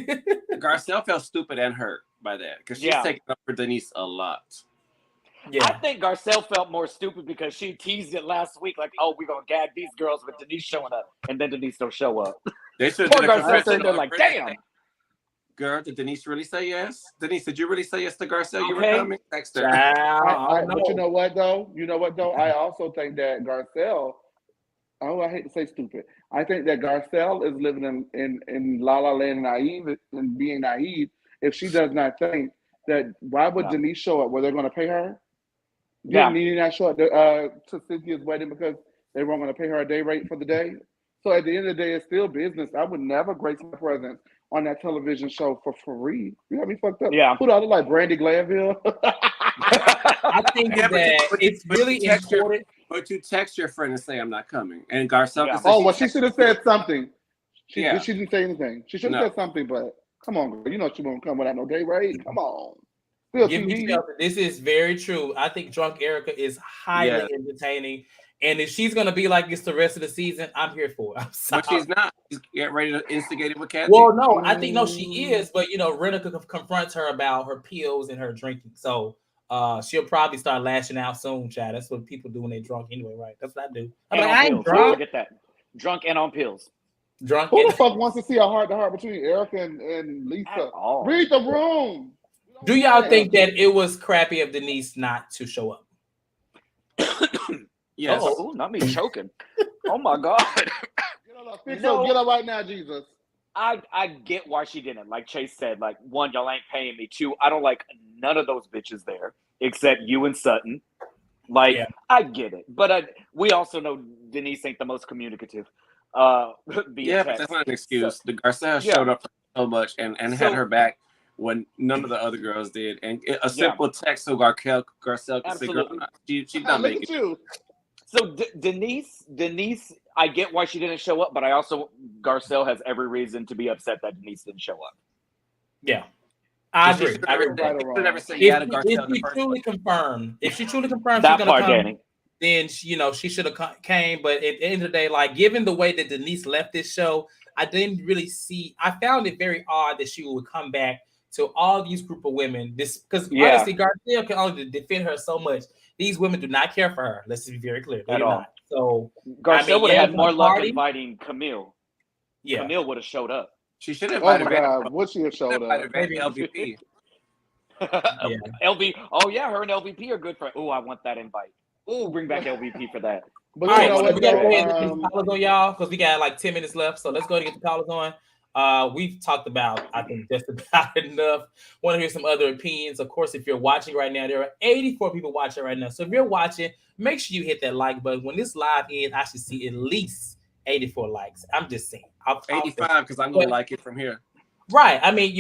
Garcelle felt stupid and hurt by that because she's taking up for Denise a lot. Yeah. I think Garcelle felt more stupid because she teased it last week, like, "Oh, we're gonna gag these girls with Denise showing up," and then Denise don't show up. They should Poor have Garcelle sitting there like, "Damn." Girl, did Denise really say yes? Denise, did you really say yes to Garcelle? You were Okay. coming? Text her. But you know what though? I also think that Garcelle. Oh, I hate to say stupid. I think that Garcelle is living in La La Land and being naive. If she does not think that, why would Denise show up? Were they going to pay her? Didn't Nene not show up to Cynthia's wedding because they weren't going to pay her a day rate for the day? So at the end of the day, it's still business. I would never grace my presence on that television show for free. You got me fucked up. Yeah. Who do I look like? Brandy Glanville? I think that it's really important. But you text your friend and say, I'm not coming. And Garcelle can say, oh, well, she should have said something. She Yeah. didn't say anything. She should have said something, but come on, girl. You know she won't come without no day rate. Come on. Still Give me TV. shelter. This is very true. I think Drunk Erica is highly entertaining. And if she's going to be like this the rest of the season, I'm here for it. I'm sorry. But she's not. She's getting ready to instigate it with Kathy. Well, no, I think, no, she is. But, Renica confronts her about her pills and her drinking. So she'll probably start lashing out soon, Chad. That's what people do when they're drunk anyway, right? That's what I do. I'm like, I ain't drunk. Get that. Drunk and on pills. Drunk. Who the fuck wants to see a heart-to-heart between Erica and Lisa? Read the room. Do y'all think that it was crappy of Denise not to show up? Yes. Oh, not me choking. Oh my God. Get up right now, Jesus. I get why she didn't. Like Chase said, like, one, y'all ain't paying me. Two, I don't like none of those bitches there except you and Sutton. Like, I get it. But we also know Denise ain't the most communicative. But that's not an excuse. The Garcelle showed up so much and had her back when none of the other girls did. And a simple text to Garcelle can say, girl, she's not making it. So Denise, I get why she didn't show up, but I also, Garcelle has every reason to be upset that Denise didn't show up. Yeah. I agree. If she truly confirmed that she's part, gonna come, Danny, then she should have came. But at the end of the day, like, given the way that Denise left this show, I didn't really see. I found it very odd that she would come back to all these group of women. Because honestly, Garcelle can only defend her so much. These women do not care for her. Let's be very clear. They do not. So Garcelle would have had more luck inviting Camille. Yeah, Camille would have showed up. She should have invited. Oh my God, would she have showed up? Maybe LVP. LV. Oh yeah, her and LVP are good friends. Oh, I want that invite. Oh, bring back LVP for that. But all right, so we gotta go ahead and get the callers on, y'all, because we got like 10 minutes left. So let's go ahead and get the callers on. We've talked about, I think, just about enough. Want to hear some other opinions? Of course, if you're watching right now, there are 84 people watching right now. So if you're watching, make sure you hit that like button. When this live ends, I should see at least 84 likes. I'm just saying. 85 because I'm gonna like it from here. Right. I mean,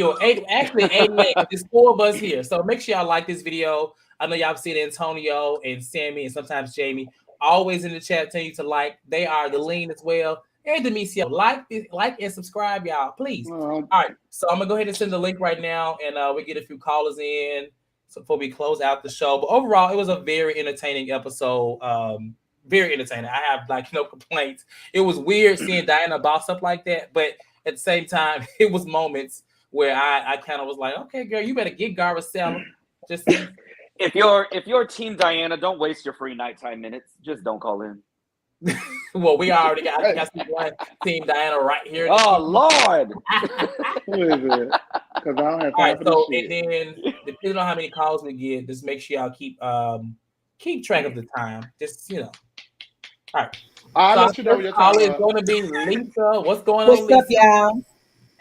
actually 88. There's 4 of us here. So make sure y'all like this video. I know y'all seen Antonio and Sammy and sometimes Jamie always in the chat telling you to like. They are the lean as well. And Demisio, like and subscribe, y'all, please. All right. So I'm gonna go ahead and send the link right now, and we get a few callers in before we close out the show. But overall, it was a very entertaining episode. Very entertaining. I have no complaints. It was weird seeing Diana boss up like that, but at the same time, it was moments where I kind of was like, okay, girl, you better get Garcelle. Just if you're Team Diana, don't waste your free nighttime minutes. Just don't call in. Well, we already got one Team Diana right here. Oh Lord! Who is it? Because I don't have time for so this shit. And then depending on how many calls we get, just make sure y'all keep track of the time. Just All right. I'll let you know your call is going to be Lisa. What's going on, What's up, Lisa? y'all?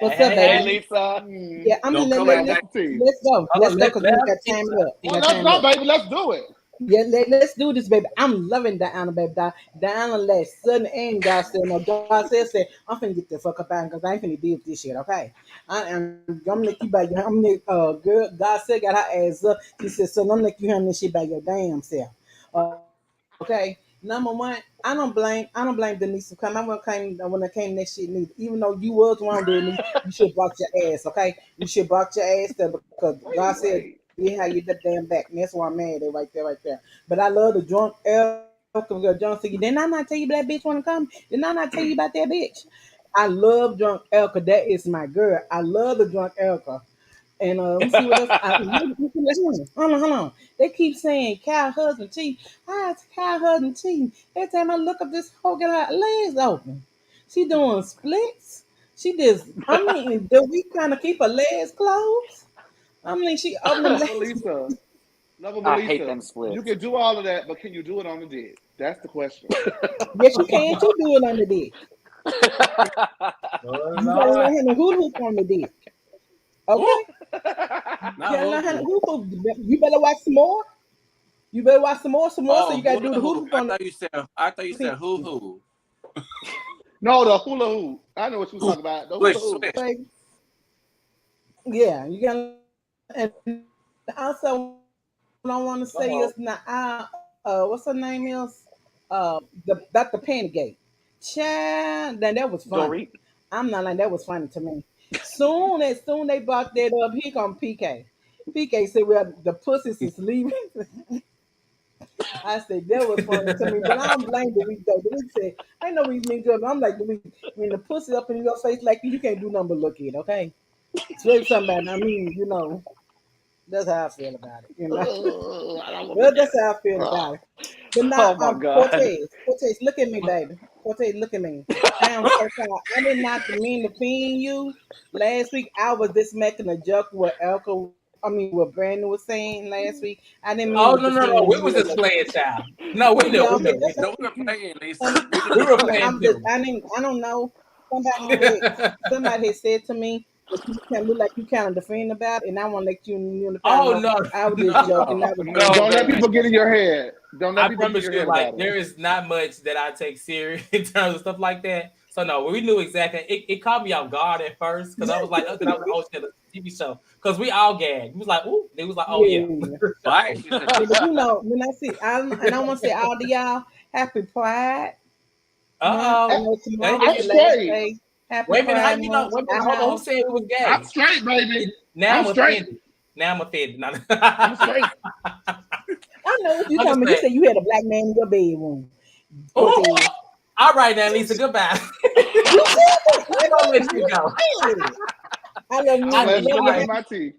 What's Hey, up, Hey, baby? Lisa. Yeah, I'm Don't let, come let, at let, that. let's go. Let's go because we got time it up. We Well, got let's time go, up. baby. Let's do it. Yeah, let's do this, baby. I'm loving Diana, baby. Diana last sudden and God said, no, God said, I'm finna get the fuck up out because I ain't finna deal with this shit, okay? I'm gonna let you by your, girl, God said, got her ass up. She said, son, I'm gonna let you handle this shit by your damn self, okay? Number one, I don't blame Denise for coming. I wouldn't came when it came to that shit neither. Even though you was wrong doing Denise, you should have brought your ass, okay? You should brought your ass there because God said, did how you that damn back. And that's why I'm mad at right there. But I love the drunk Erica. John said, didn't I not tell you that bitch want to come? Didn't I not tell you about that bitch? I love drunk Erica. That is my girl. I love the drunk Erica. And let me see what else. Hold on. They keep saying Kyle husband cheating. How is Kyle husband cheating? Every time I look up, this hoe got her legs open. She doing splits. She just, do we kind of keep her legs closed? She open them Love legs. Lisa. Love I hate Lisa. them You splits. can do all of that, but can you do it on the dick? That's the question. Yes, you can too. Do it on the dick. Oh, You gotta Lord. learn how to hula hoop on the dick. Ooh, Okay, you not gotta learn how to hula. hula hoop. You better watch some more. You better watch some more. So Oh, you gotta do hula the hula hoop. hoop on the I thought you said pink. hoo hoo. No, the hula hoop. I know what you're Hoo. talking about. The hula Swish, hoop. swish. Baby. Yeah, you gotta. And also, what I want to say is now, what's her name is, Dr. Pantygate. Child, then that was funny. Dorit. I'm not like that was funny to me. Soon they brought that up. Here come PK. PK said, "Well, the pussies is leaving." I said that was funny to me, but I don't blame the week though. The week said, "I know we mean good." But I'm like the week when the pussy up in your face like you can't do nothing but look at it. Okay, say something. That's how I feel about it. I don't want to Well, look at that's it. how I feel Ugh. about it. But now, Oh my god. Cortez, look at me, baby. Cortez, look at me. I am so proud. I did not mean to pin you. Last week, I was just making a joke with what Brandon was saying last week. I didn't mean Oh, to no. defend We you. was just playing, child. No, we knew. Yeah, We okay, knew. We that's knew. No, we were playing, Lisa. um, We were We just were playing. playing too. I don't know. Somebody had said to me that you can look like you kind of defend about it, and I want to let you know, Oh, no, no. I was just joking. No. I was being No, Don't let baby. people serious. get in your head. Don't let I people get in promise your you, head like, about it. there is not much that I take serious in terms of stuff like that. So no, we knew exactly. It caught me off guard at first because I was like, oh shit, a TV show. Because we all gagged. He was like, ooh. They was like, oh yeah. Yeah. But I actually said Yeah, this. but when I see, and I want to say all to y'all, happy Pride Month. I Uh-oh. know Wait a tomorrow is I'm the minute. last straight. day. Happy Wait a minute. How Pride you know? Month. Wait a minute. I Hold on. Who know. said it was I'm gay? straight, baby. Now I'm I'm straight. offended. Now I'm offended. No, no. I'm straight. I know what you I'm just talking about. You saying. said you had a black man in your bedroom. Oh, Cortez. all right now, Lisa. Goodbye. You said that. We're gonna let you go. Really? I love I'm I you. glad need you Love can you. look at like my teeth.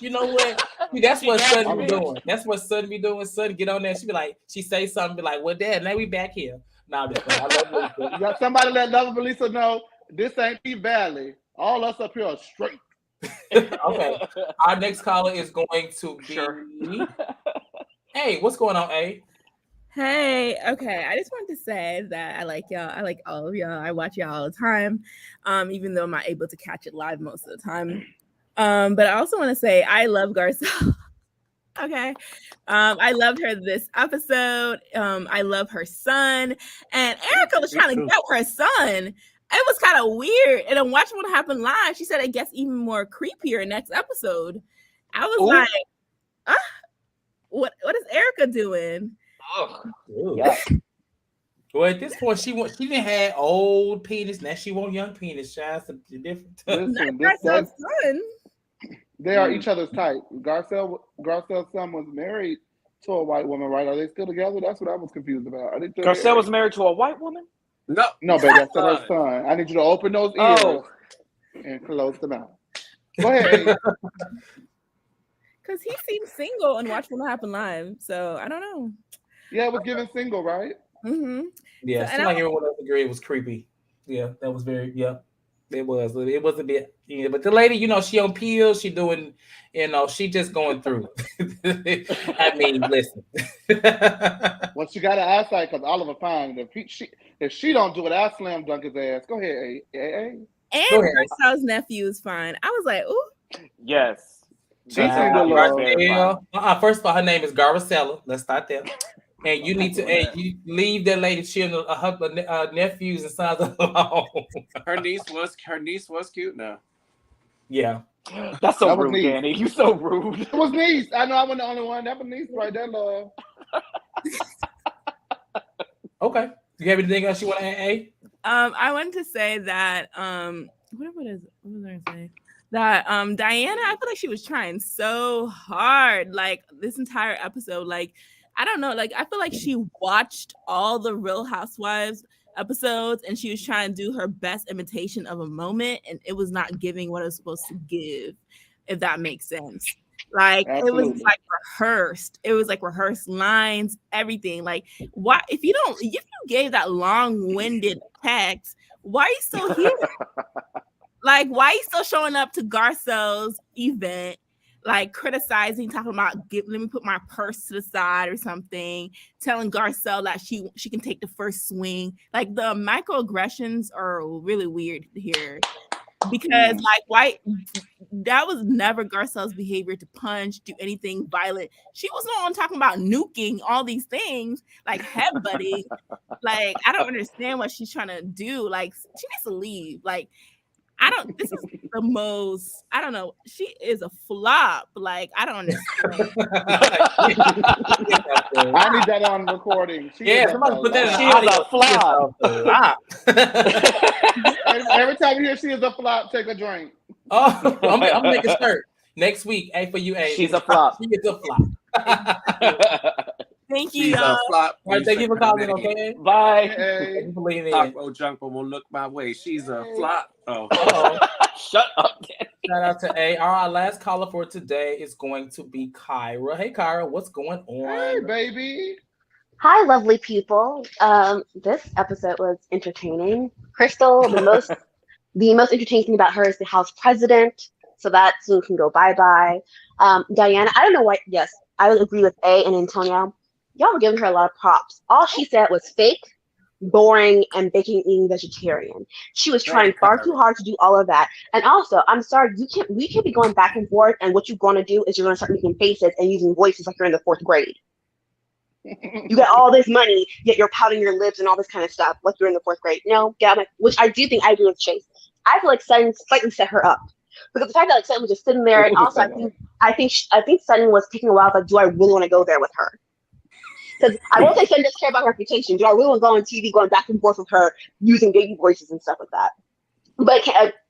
you know what? See, that's She what gagged Sudden I'm be me. glad. doing. That's what Sudden be doing. Sudden get on there. She be like, she say something, be like, well, Dad, now we back here. No, I'm just playing. I love Lisa. You got somebody let Love Lisa know this ain't P Valley. All us up here are straight. Okay. Our next caller is going to Sure. be Hey, what's going on, A? Hey, okay. I just wanted to say that I like y'all. I like all of y'all. I watch y'all all the time, even though I'm not able to catch it live most of the time. But I also want to say I love Garcelle. Okay. I loved her this episode. I love her son. And Erica was Me trying to too. get her son. It was kind of weird. And then watching what happened live, she said it gets even more creepier next episode. I was Ooh. like, ah, what is Erica doing? Ugh. Ooh. Yuck. Well, at this point, she didn't have old penis. Now she want young penis. Child, it's a different. Listen, Not Garcelle's son. they are each other's type. Garcelle's son was married to a white woman, right? Are they still together? That's what I was confused about. Are they still Garcelle married? was married to a white woman? No, No, baby, I said her son. I need you to open those ears Oh. and close them out. Go ahead, A. Because he seemed single and watching what happened live. So I don't know. Yeah, it was given single, right? Mm-hmm. Yeah, So, seemed like everyone else agreed it was creepy. Yeah, that was very, yeah, it was. It was a bit, yeah, but the lady, she on pills, she doing, she just going through. I mean, listen. Well, Well, she got an eyesight because Oliver fine. If she don't do it, I'll slam dunk his ass. Go ahead, A. And Garcelle's nephew is fine. I was like, ooh. Yes. She seemed to love. First of all, her name is Garcelle. Let's start there. And you need to you leave that lady children, her nephews and sons alone. Her niece was cute now. Yeah. That's so rude, Danny. You so rude. It was niece. I know I wasn't the only one. That was niece right there, love. Okay. Do you have anything else you want to add? I wanted to say that what was I gonna say? That Diana, I feel like she was trying so hard, like this entire episode. Like, I don't know, like I feel like she watched all the Real Housewives episodes and she was trying to do her best imitation of a moment, and it was not giving what it was supposed to give, if that makes sense. Like Absolutely. It was like rehearsed. It was like rehearsed lines, everything. Like, why if you gave that long-winded text, why are you still here? Like, why are you still showing up to Garcelle's event, like criticizing, talking about let me put my purse to the side or something, telling Garcelle that she can take the first swing. Like, the microaggressions are really weird here. Because like why that was never Garcelle's behavior to punch, do anything violent. She was the one talking about nuking all these things, like headbutting. Like, I don't understand what she's trying to do. Like, she needs to leave. Like, this is the most, I don't know. She is a flop. Like, I don't understand. I need that on recording. Somebody put that in She is a flop. Every time you hear she is a flop, take a drink. Oh, I'm making a shirt. Next week, A for you, A. She's a flop. She is a flop. Thank you, She's y'all. a flop. All right, thank you for calling, okay? Bye. Hey. Taco junk, but won't look my way. She's a flop. Oh. Shut up, Danny. Shout out to A. Our last caller for today is going to be Kyra. Hey, Kyra, what's going on? Hey, baby. Hi, lovely people. This episode was entertaining. Crystal, the most entertaining thing about her is the house president, so that soon can go bye-bye. Diana, I don't know why. Yes, I would agree with A and Antonio. Y'all were giving her a lot of props. All she said was fake, boring, and eating vegetarian. She was trying far too hard to do all of that. And also, I'm sorry, we can't be going back and forth, and what you're going to do is you're going to start making faces and using voices like you're in the 4th grade. You got all this money, yet you're pouting your lips and all this kind of stuff like you're in the 4th grade. No, get out, which I do think I agree with Chase. I feel like Sutton slightly set her up. Because the fact that like Sutton was just sitting there, and also I think Sutton was taking a while. Like, do I really want to go there with her? Because I won't say Sutton doesn't care about her reputation. Do I really want to go on TV, going back and forth with her, using baby voices and stuff like that? But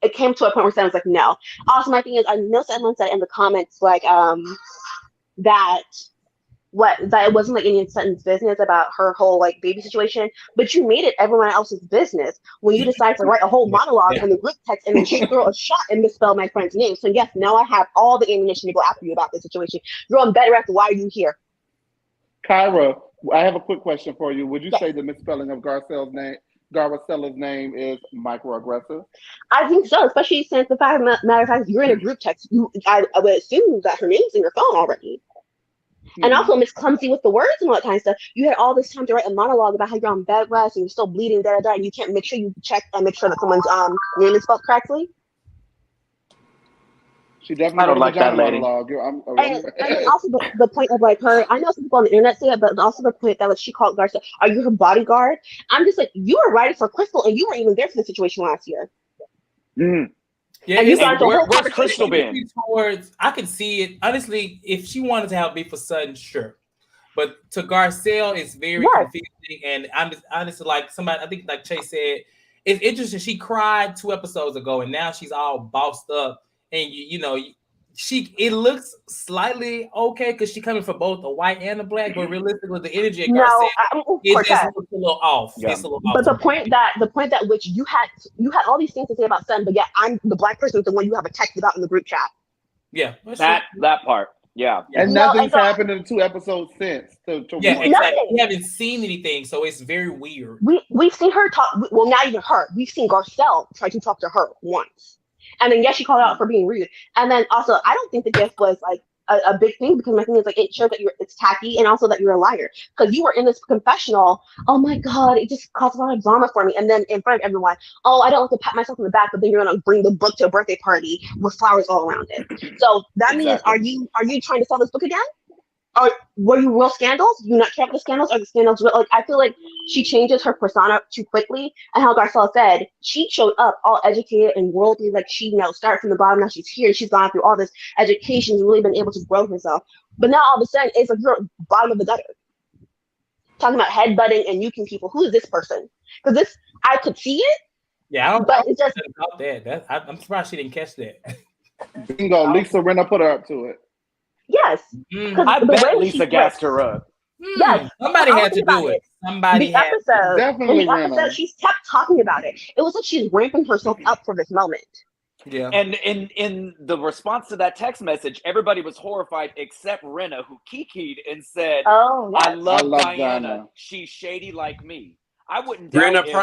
it came to a point where Sutton was like, no. Also, my thing is, I know someone said in the comments like that it wasn't like any of Sutton's business about her whole like baby situation, but you made it everyone else's business when you decide to write a whole monologue in the group text and then shoot throw a shot and misspell my friend's name. So yes, now I have all the ammunition to go after you about this situation. You're on bed rest. Why are you here? Kyra, I have a quick question for you. Would you say the misspelling of Garcelle's name is microaggressive? I think so, especially since the matter of fact, you're in a group text. I would assume that her name's in your phone already. And also Miss Clumsy with the words and all that kind of stuff. You had all this time to write a monologue about how you're on bed rest and you're still bleeding, and you can't make sure you check and make sure that someone's name is spelled correctly. She definitely I don't like that lady. And also the point of like her, I know some people on the internet say it, but also the point that like she called Garcelle, are you her bodyguard? I'm just like, you were writing for Crystal and you weren't even there for the situation last year. Yeah, where's Crystal been? I can see it. Honestly, if she wanted to have beef for Sutton, sure. But to Garcelle, it's very confusing. And I'm just honestly like somebody, I think like Chase said, it's interesting. She cried 2 episodes ago and now she's all bossed up. And it looks slightly okay because she's coming for both a white and a black, but realistically, the energy at Garcelle is just a little off. Yeah. It's a little off. But the point that which you had all these things to say about Sutton, but yet I'm the black person with the one you have a text about in the group chat. Yeah, that part. Yeah. And nothing's happened in the 2 episodes since. Exactly. We haven't seen anything, so it's very weird. We've seen her talk. Well, not even her. We've seen Garcelle try to talk to her once. And then, yes, she called out for being rude. And then also, I don't think the gift was like a big thing, because my thing is like it shows that it's tacky, and also that you're a liar, because you were in this confessional. Oh my god, it just caused a lot of drama for me. And then in front of everyone, oh, I don't like to pat myself on the back, but then you're gonna bring the book to a birthday party with flowers all around it. So that means, are you trying to sell this book again? Or were you real scandals? Do you not care about the scandals? Or the scandals real? Like, I feel like she changes her persona too quickly. And how Garcelle said, she showed up all educated and worldly, like she started from the bottom. Now she's here. She's gone through all this education. She's really been able to grow herself. But now all of a sudden, it's like you're bottom of the gutter. Talking about headbutting and nuking people. Who is this person? Because this, I could see it. Yeah, but it's just about that. I'm surprised she didn't catch that. Bingo, Lisa Rinna put her up to it. Yes. I bet Lisa gassed her up. Yes. Somebody had to do it. Somebody the had episode, definitely in the episode, she kept talking about it. It was like she's ramping herself up for this moment. Yeah. And in the response to that text message, everybody was horrified except Rinna, who kikied and said, "Oh, yes. I love Diana. Diana. She's shady like me." I wouldn't doubt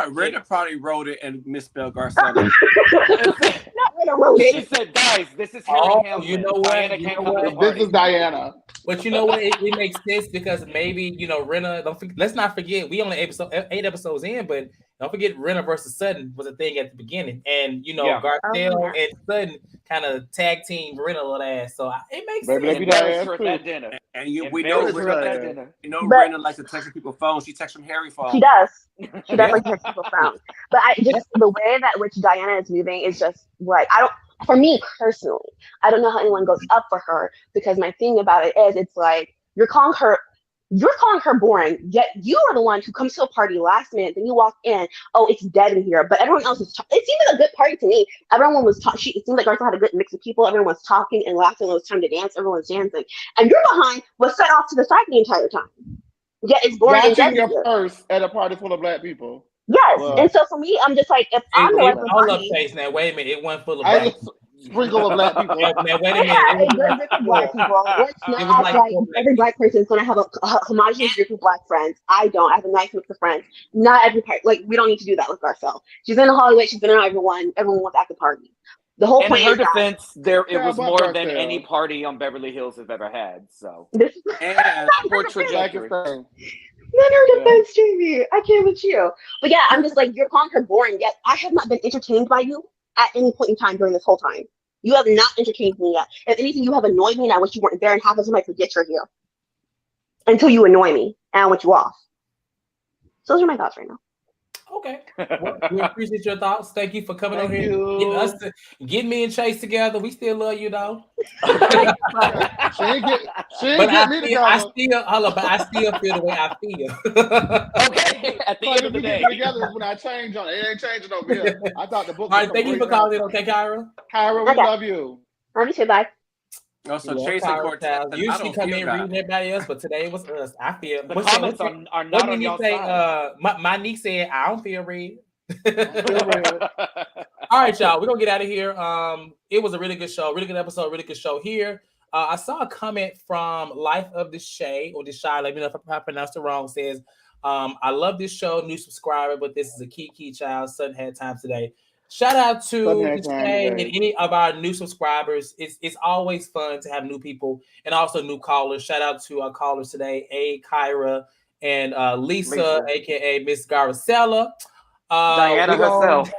Rinna probably wrote it and misspelled Garcelle. Not Rinna wrote it. She said, "Guys, this is Harry Hamlin. You know what? Diana can't come to the This party." is Diana. But you know what? It makes sense because maybe, Rinna, let's not forget, we only 8 episodes in, but don't forget Rinna versus Sutton was a thing at the beginning. And, Garcelle and Sutton kind of tag team Rinna little ass. So it makes sense. Maybe that her at that dinner. And we know Rinna likes to text people's phones. She texts from Harry phone. She does. She does like to text people's phones. But the way that which Diana is moving is just like, for me personally, I don't know how anyone goes up for her, because my thing about it is, it's like you're calling her boring, yet you are the one who comes to a party last minute, then you walk in, oh, it's dead in here, but everyone else is it seemed like a good party to me. Everyone was talking. It seemed like Garcelle had a good mix of people. Everyone was talking and laughing. It was time to dance. Everyone's dancing, and your behind was set off to the side the entire time. Yet it's boring and dead your here. purse at a party full of black people. Yes, and so for me, I'm just like, if I'm the hold up, Chase. Now wait a minute, it wasn't full of black people. Sprinkle of black people. Now, wait a minute. Yeah, a good group of black people. Let's not act like every black person is going to have a homogenous group of black friends. I don't. I have a nice mix of friends. Not every part. Like, we don't need to do that with Garcelle. She's in Hollywood. She's been around everyone. Everyone wants at the party. The whole point. In her defense, it was more Garcelle. than any party on Beverly Hills has ever had. So, and for trajectory. None her defense, Jamie. I can't with you. But yeah, I'm just like, you're calling her boring, yet I have not been entertained by you at any point in time during this whole time. You have not entertained me yet. If anything, you have annoyed me, and I wish you weren't there, and half the time I forget you're here. Until you annoy me, and I want you off. So those are my thoughts right now. Okay. Well, we appreciate your thoughts. Thank you for coming on here. Get me and Chase together. We still love you, though. She ain't get me together. I still feel the way I feel. Okay. At the end of the day. Together when I change on it. It ain't changing over here. I thought the book. All right, thank you for calling in. Okay, Kyra. Kyra, we love you. Love you too, bye. Also, Chase and Cortez usually come in reading everybody else, but today it was us. I feel the comments are not on y'all side. My niece said I don't feel read. All right, y'all. We're gonna get out of here. It was a really good show, really good episode, really good show here. I saw a comment from Life of the Shay or the Shy. Let me know if I pronounced it wrong. Says, I love this show, new subscriber, but this is a key child. Sudden had time today. Shout out to the Shay and any of our new subscribers. It's always fun to have new people and also new callers. Shout out to our callers today, Kyra and Lisa, aka Miss Garcelle. Diana Garcelle.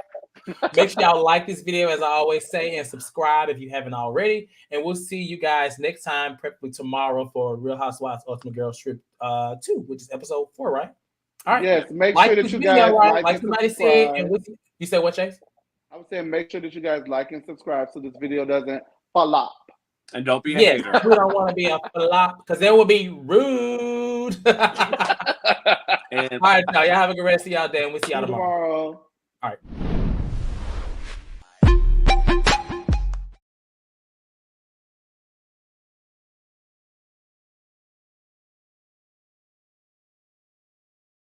Make sure y'all like this video, as I always say, and subscribe if you haven't already. And we'll see you guys next time, probably tomorrow, for Real Housewives Ultimate Girls Trip 2, which is episode 4, right? All right. Yes, make sure that you guys like somebody said. And you said what, Chase? I was saying, make sure that you guys like and subscribe so this video doesn't flop. And don't be a hater. We don't want to be a flop because that would be rude. All right, y'all have a good rest of y'all day, and we'll see y'all tomorrow. All right.